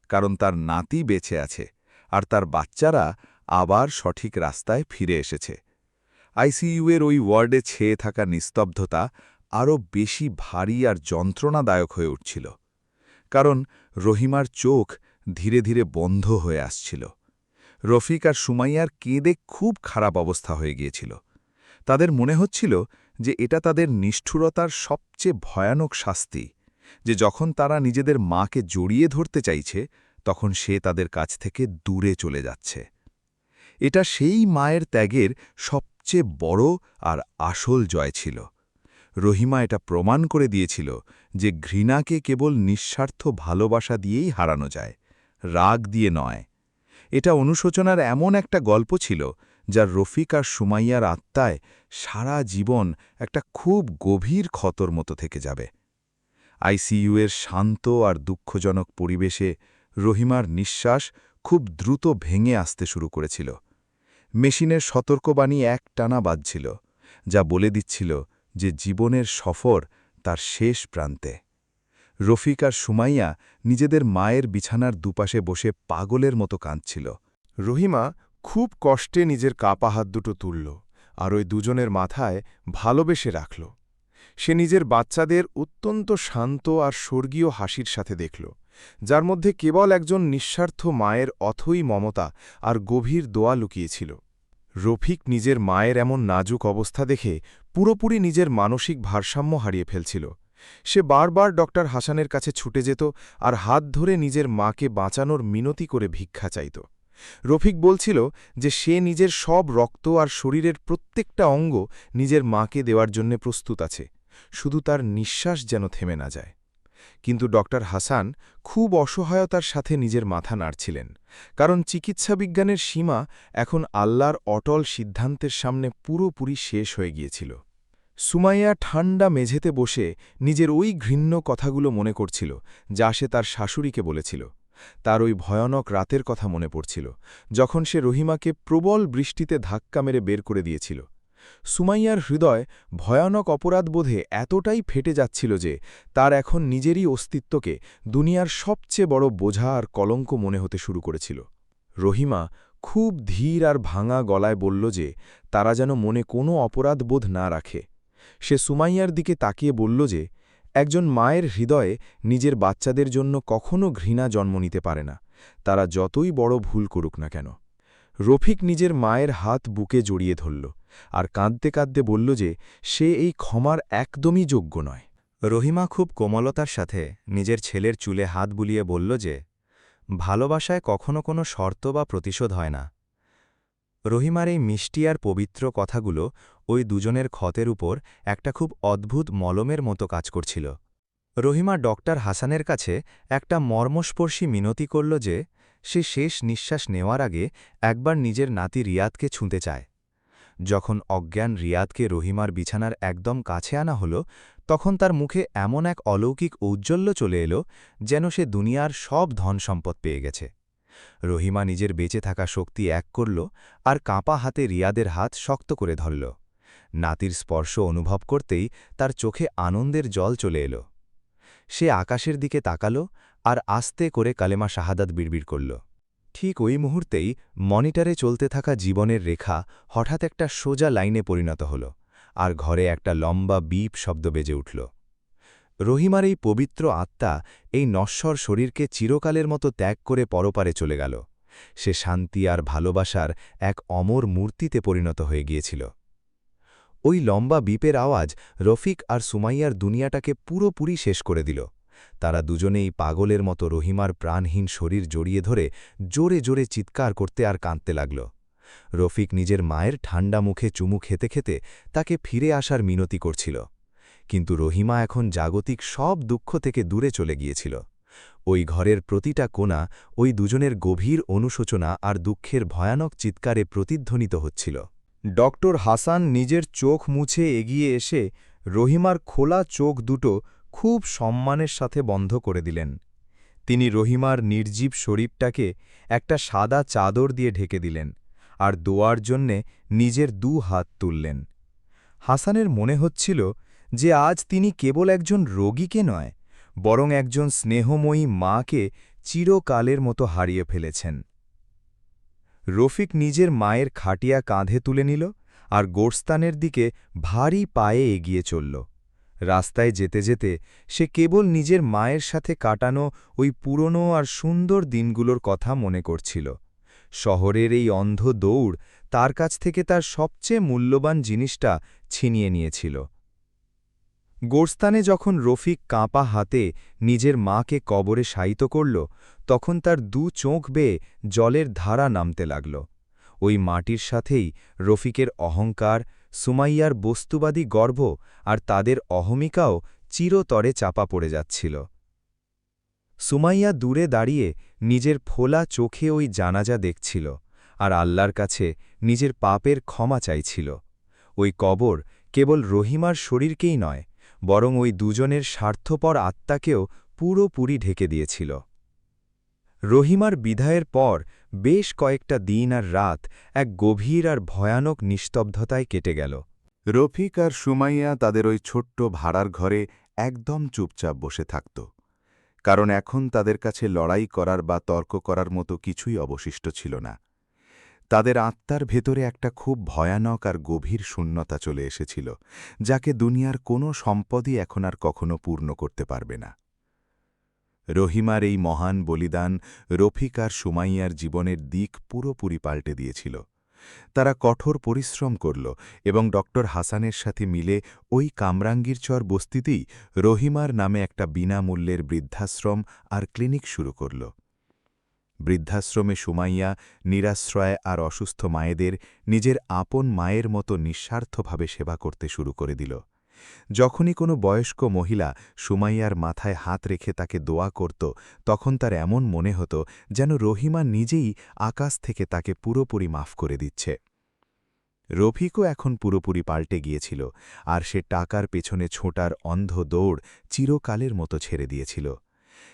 [SPEAKER 7] কারণ তার নাতি বেঁচে আছে আর তার বাচ্চারা আবার সঠিক রাস্তায় ফিরে এসেছে। আইসিইউয়ের ওই ওয়ার্ডে ছেয়ে থাকা নিস্তব্ধতা
[SPEAKER 1] আরও বেশি ভারী আর যন্ত্রণাদায়ক হয়ে উঠছিল, কারণ রহিমার চোখ ধীরে ধীরে বন্ধ হয়ে আসছিল। রফিক আর সুমাইয়ার কেঁদে খুব খারাপ অবস্থা হয়ে গিয়েছিল। তাদের মনে হচ্ছিল যে এটা তাদের নিষ্ঠুরতার সবচেয়ে ভয়ানক শাস্তি, যে যখন তারা নিজেদের মাকে জড়িয়ে ধরতে চাইছে তখন সে তাদের কাছ থেকে দূরে চলে যাচ্ছে। এটা সেই মায়ের ত্যাগের সবচেয়ে বড় আর আসল জয় ছিল। রহিমা এটা প্রমাণ করে দিয়েছিল যে ঘৃণাকে কেবল নিঃস্বার্থ ভালোবাসা দিয়েই হারানো যায়, রাগ দিয়ে নয়। এটা অনুশোচনার এমন একটা গল্প ছিল যা রফিক আর সুমাইয়ার আত্মায় সারা জীবন একটা খুব গভীর ক্ষতর মতো থেকে যাবে। আইসিইউয়ের শান্ত আর দুঃখজনক পরিবেশে রহিমার নিঃশ্বাস খুব দ্রুত ভেঙে আসতে শুরু করেছিল। মেশিনের সতর্কবাণী একটানা বাজছিল, যা বলে দিচ্ছিল যে জীবনের সফর তার শেষ প্রান্তে। রফিক আর সুমাইয়া নিজেদের মায়ের বিছানার দুপাশে বসে পাগলের মতো কাঁদছিল।
[SPEAKER 4] রহিমা খুব কষ্টে নিজের কাপা হাত দুটো তুলল আর ওই দুজনের মাথায় ভালোবেসে রাখল। সে নিজের বাচ্চাদের অত্যন্ত শান্ত আর স্বর্গীয় হাসির সাথে দেখল, যার মধ্যে কেবল একজন নিঃস্বার্থ মায়ের অথই মমতা আর গভীর দোয়া লুকিয়েছিল। রফিক নিজের মায়ের এমন নাজুক অবস্থা দেখে পুরোপুরি নিজের মানসিক ভারসাম্য হারিয়ে ফেলছিল। সে বারবার ডক্টর হাসানের কাছে ছুটে যেত আর হাত ধরে নিজের মাকে বাঁচানোর মিনতি করে ভিক্ষা চাইত। রফিক বলছিল যে সে নিজের সব রক্ত আর শরীরের প্রত্যেকটা অঙ্গ নিজের মাকে দেওয়ার জন্য প্রস্তুত আছে, শুধু তার নিঃশ্বাস যেন থেমে না যায়। কিন্তু ডক্টর হাসান খুব অসহায়তার সাথে নিজের মাথা নাড়ছিলেন, কারণ চিকিৎসাবিজ্ঞানের সীমা এখন আল্লাহর অটল সিদ্ধান্তের সামনে পুরোপুরি শেষ হয়ে গিয়েছিল। সুমাইয়া ঠান্ডা মেঝেতে বসে নিজের ওই ঘৃণ্য কথাগুলো মনে করছিল যা সে তার শাশুড়িকে বলেছিল। তার ওই ভয়ানক রাতের কথা মনে পড়ছিল, যখন সে রহিমাকে প্রবল বৃষ্টিতে ধাক্কা মেরে বের করে দিয়েছিল। সুমাইয়ার হৃদয় ভয়ানক অপরাধবোধে এতটাই ফেটে যাচ্ছিল যে তার এখন নিজেরই অস্তিত্বকে দুনিয়ার সবচেয়ে বড় বোঝা আর কলঙ্ক মনে হতে শুরু করেছিল। রহিমা খুব ধীর আর ভাঙা গলায় বলল যে তারা যেন মনে কোনো অপরাধবোধ না রাখে। সে সুমাইয়ার দিকে তাকিয়ে বলল যে একজন মায়ের হৃদয়ে নিজের বাচ্চাদের জন্য কখনো ঘৃণা জন্ম নিতে পারে না, তারা যতই বড় ভুল করুক না কেন। রফিক নিজের মায়ের হাত বুকে জড়িয়ে ধরল আর কাঁদতে কাঁদতে বলল যে সে এই ক্ষমার একদমই যোগ্য নয়।
[SPEAKER 2] রহিমা খুব কোমলতার সাথে নিজের ছেলের চুলে হাত বুলিয়ে বলল যে ভালোবাসায় কখনো কোনো শর্ত বা প্রতিশোধ হয় না। রহিমার এই মিষ্টি আর পবিত্র কথাগুলো ওই দুজনের ক্ষতের উপর একটা খুব অদ্ভুত মলমের মতো কাজ করছিল। রহিমা ডক্টর হাসানের কাছে একটা মর্মস্পর্শী মিনতি করল যে সে শেষ নিঃশ্বাস নেওয়ার আগে একবার নিজের নাতি রিয়াদকে ছুঁতে চায়। যখন অজ্ঞান রিয়াদকে রহিমার বিছানার একদম কাছে আনা হল, তখন তার মুখে এমন এক অলৌকিক ঔজ্জ্বল্য চলে এলো যেন সে দুনিয়ার সব ধন সম্পদ পেয়ে গেছে। রহিমা নিজের বেঁচে থাকা শক্তি এক করল আর কাঁপা হাতে রিয়াদের হাত শক্ত করে ধরল। নাতির স্পর্শ অনুভব করতেই তার চোখে আনন্দের জল চলে এলো। সে আকাশের দিকে তাকাল আর আস্তে করে কালেমা শাহাদাত বিড়বিড় করল। ঠিক ওই মুহূর্তেই মনিটরে চলতে থাকা জীবনের রেখা হঠাৎ একটা সোজা লাইনে পরিণত হল, আর ঘরে একটা লম্বা বিপ শব্দ বেজে উঠল। রহিমার এই পবিত্র আত্মা এই নশ্বর শরীরকে চিরকালের মতো ত্যাগ করে পরপারে চলে গেল। সে শান্তি আর ভালোবাসার এক অমর মূর্তিতে পরিণত হয়ে গিয়েছিল। ওই লম্বা বিপের আওয়াজ রফিক আর সুমাইয়ার দুনিয়াটাকে পুরোপুরি শেষ করে দিল। তারা দুজনেই পাগলের মতো রহিমার প্রাণহীন শরীর জড়িয়ে ধরে জোরে জোরে চিৎকার করতে আর কাঁদতে লাগল। রফিক নিজের মায়ের ঠান্ডা মুখে চুমু খেতে খেতে তাকে ফিরে আসার মিনতি করছিল, কিন্তু রহিমা এখন জাগতিক সব দুঃখ থেকে দূরে চলে গিয়েছিল। ওই ঘরের প্রতিটা কোণা ওই দুজনের গভীর অনুশোচনা আর দুঃখের ভয়ানক চিৎকারে প্রতিধ্বনিত হচ্ছিল।
[SPEAKER 4] ডক্টর হাসান নিজের চোখ মুছে এগিয়ে এসে রহিমার খোলা চোখ দুটো খুব সম্মানের সাথে বন্ধ করে দিলেন। তিনি রহিমার নির্জীব শরীরটাকে একটা সাদা চাদর দিয়ে ঢেকে দিলেন আর দোয়ার জন্যে নিজের 2 হাত তুললেন। হাসানের মনে হচ্ছিল যে আজ তিনি কেবল একজন রোগীকে নয়, বরং একজন স্নেহময়ী মাকে চিরকালের মতো হারিয়ে ফেলেছেন। রফিক নিজের মায়ের খাটিয়া কাঁধে তুলে নিল আর গোরস্তানের দিকে ভারী পায়ে এগিয়ে চলল।
[SPEAKER 2] রাস্তায় যেতে যেতে সে কেবল নিজের মায়ের সাথে কাটানো ওই পুরনো আর সুন্দর দিনগুলোর কথা মনে করছিল। শহরের এই অন্ধ দৌড় তার কাছ থেকে তার সবচেয়ে মূল্যবান জিনিসটা ছিনিয়ে নিয়েছিল। গোরস্তানে যখন রফিক কাঁপা হাতে নিজের মাকে কবরে শায়িত করল, তখন তার চোখ বেয়ে জলের ধারা নামতে লাগল। ওই মাটির সাথেই রফিকের অহংকার, সুমাইয়ার বস্তুবাদী গর্ব আর তাদের অহমিকাও চিরতরে চাপা পড়ে যাচ্ছিল। সুমাইয়া দূরে দাঁড়িয়ে নিজের ফোলা চোখে ওই জানাজা দেখছিল আর আল্লাহর কাছে নিজের পাপের ক্ষমা চাইছিল। ওই কবর কেবল রহিমার শরীরকেই নয়, বরং ওই দুজনের স্বার্থপর আত্মাকেও পুরোপুরি ঢেকে দিয়েছিল। রহিমার বিদায়ের পর বেশ কয়েকটা দিন আর রাত এক গভীর আর ভয়ানক নিস্তব্ধতায় কেটে গেল।
[SPEAKER 3] রফিক আর সুমাইয়া তাদের ওই ছোট্ট ভাড়ার ঘরে একদম চুপচাপ বসে থাকত, কারণ এখন তাদের কাছে লড়াই করার বা তর্ক করার মতো কিছুই অবশিষ্ট ছিল না। তাদের আত্মার ভেতরে একটা খুব ভয়ানক আর গভীর শূন্যতা চলে এসেছিল, যাকে দুনিয়ার কোনো সম্পদই এখন আর কখনো পূর্ণ করতে পারবে না। রহিমার এই মহান বলিদান রফিক আর সুমাইয়ার জীবনের দিক পুরোপুরি পাল্টে দিয়েছিল। তারা কঠোর পরিশ্রম করল এবং ডক্টর হাসানের সাথে মিলে ওই কামরাঙ্গীরচর বস্তিতেই রহিমার নামে একটা বিনামূল্যের বৃদ্ধাশ্রম আর ক্লিনিক শুরু করল। বৃদ্ধাশ্রমে সুমাইয়া নিরাশ্রয় আর অসুস্থ মায়েদের নিজের আপন মায়ের মতো নিঃস্বার্থভাবে সেবা করতে শুরু করে দিল। যখনই কোনো বয়স্ক মহিলা সুমাইয়ার মাথায় হাত রেখে তাকে দোয়া করত, তখন তার এমন মনে হতো যেন রহিমা নিজেই আকাশ থেকে তাকে পুরোপুরি মাফ করে দিচ্ছে। রফিকও এখন পুরোপুরি পাল্টে গিয়েছিল, আর সে টাকার পেছনে ছোটার অন্ধ দৌড় চিরকালের মতো ছেড়ে দিয়েছিল।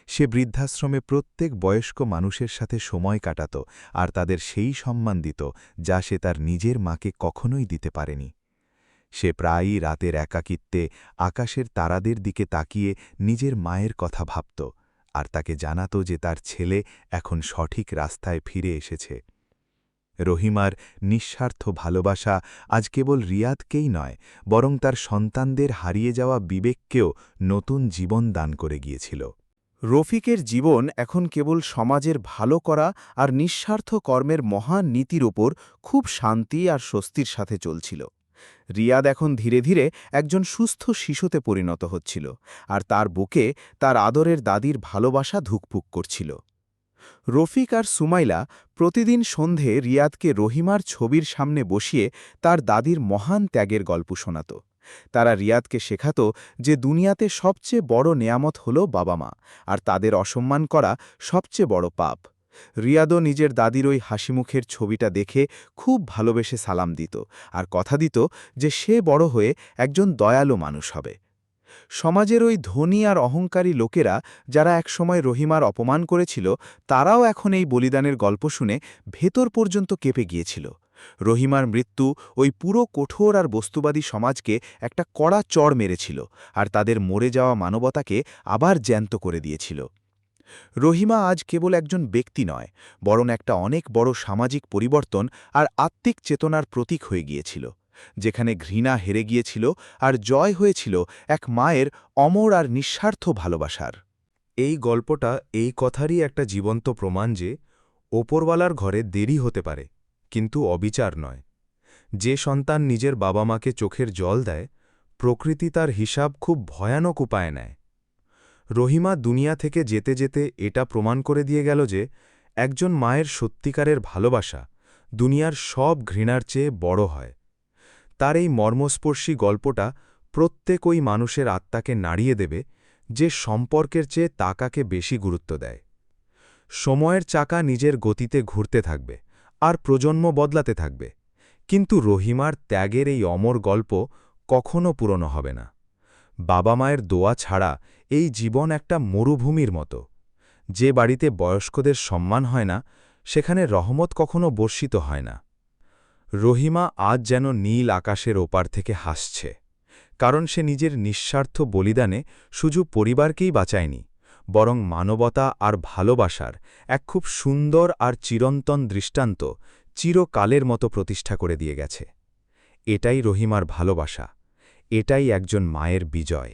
[SPEAKER 3] সে বৃদ্ধাশ্রমে প্রত্যেক বয়স্ক মানুষের সাথে সময় কাটাত আর তাদের সেই সম্মান দিত যা সে তার নিজের মাকে কখনোই দিতে পারেনি। সে প্রায়ই রাতের একাকিত্বে আকাশের তারাদের দিকে তাকিয়ে নিজের মায়ের কথা ভাবত আর তাকে জানাত যে তার ছেলে এখন সঠিক রাস্তায় ফিরে এসেছে। রহিমার নিঃস্বার্থ ভালোবাসা আজ কেবল রিয়াদকেই নয়, বরং তার সন্তানদের হারিয়ে যাওয়া বিবেককেও নতুন জীবন দান করে গিয়েছিল।
[SPEAKER 6] রফিকের জীবন এখন কেবল সমাজের ভালো করা আর নিঃস্বার্থ কর্মের মহান নীতির ওপর খুব শান্তি আর স্বস্তির সাথে চলছিল। রিয়াদ এখন ধীরে ধীরে একজন সুস্থ শিশুতে পরিণত হচ্ছিল, আর তার বুকে তার আদরের দাদির ভালোবাসা ধুকপুক করছিল। রফিক আর সুমাইলা প্রতিদিন সন্ধে রিয়াদকে রহিমার ছবির সামনে বসিয়ে তার দাদির মহান ত্যাগের গল্প শোনাত। তারা রিয়াদকে শেখাত যে দুনিয়াতে সবচেয়ে বড় নেয়ামত হল বাবা মা, আর তাদের অসম্মান করা সবচেয়ে বড় পাপ। রিয়াদও নিজের দাদির ওই হাসিমুখের ছবিটা দেখে খুব ভালোবেসে সালাম দিত আর কথা দিত যে সে বড় হয়ে একজন দয়ালু মানুষ হবে। সমাজের ওই ধনী আর অহংকারী লোকেরা যারা একসময় রহিমার অপমান করেছিল, তারাও এখন এই বলিদানের গল্প শুনে ভেতর পর্যন্ত কেঁপে গিয়েছিল। রহিমার মৃত্যু ওই পুরো কঠোর আর বস্তুবাদী সমাজকে একটা কড়া চড় মেরেছিল আর তাদের মরে যাওয়া মানবতাকে আবার জ্যান্ত করে দিয়েছিল। রহিমা আজ কেবল একজন ব্যক্তি নয়, বরং একটা অনেক বড় সামাজিক পরিবর্তন আর আত্মিক চেতনার প্রতীক হয়ে গিয়েছিল, যেখানে ঘৃণা হেরে গিয়েছিল আর জয় হয়েছিল এক মায়ের অমর আর নিঃস্বার্থ ভালোবাসার।
[SPEAKER 2] এই গল্পটা এই কথারই একটা জীবন্ত প্রমাণ যে ওপরওয়ালার ঘরে দেরি হতে পারে, কিন্তু অবিচার নয়। যে সন্তান নিজের বাবা মাকে চোখের জল দেয়, প্রকৃতি তার হিসাব খুব ভয়ানক উপায়ে নেয়। রহিমা দুনিয়া থেকে যেতে যেতে এটা প্রমাণ করে দিয়ে গেল যে একজন মায়ের সত্যিকারের ভালোবাসা দুনিয়ার সব ঘৃণার চেয়ে বড় হয়। তার এই মর্মস্পর্শী গল্পটা প্রত্যেক ওই মানুষের আত্মাকে নাড়িয়ে দেবে যে সম্পর্কের চেয়ে টাকাকে বেশি গুরুত্ব দেয়। সময়ের চাকা নিজের গতিতে ঘুরতে থাকবে আর প্রজন্ম বদলাতে থাকবে, কিন্তু রহিমার ত্যাগের এই অমর গল্প কখনো পুরনো হবে না। বাবা মায়ের দোয়া ছাড়া এই জীবন একটা মরুভূমির মতো। যে বাড়িতে বয়স্কদের সম্মান হয় না, সেখানে রহমত কখনো বর্ষিত হয় না। রহিমা আজ যেন নীল আকাশের ওপার থেকে হাসছে, কারণ সে নিজের নিঃস্বার্থ বলিদানে শুধু পরিবারকেই বাঁচায়নি, বরং মানবতা আর ভালোবাসার এক খুব সুন্দর আর চিরন্তন দৃষ্টান্ত চিরকালের মতো প্রতিষ্ঠা করে দিয়ে গেছে। এটাই রহিমার ভালোবাসা, এটাই একজন মায়ের বিজয়।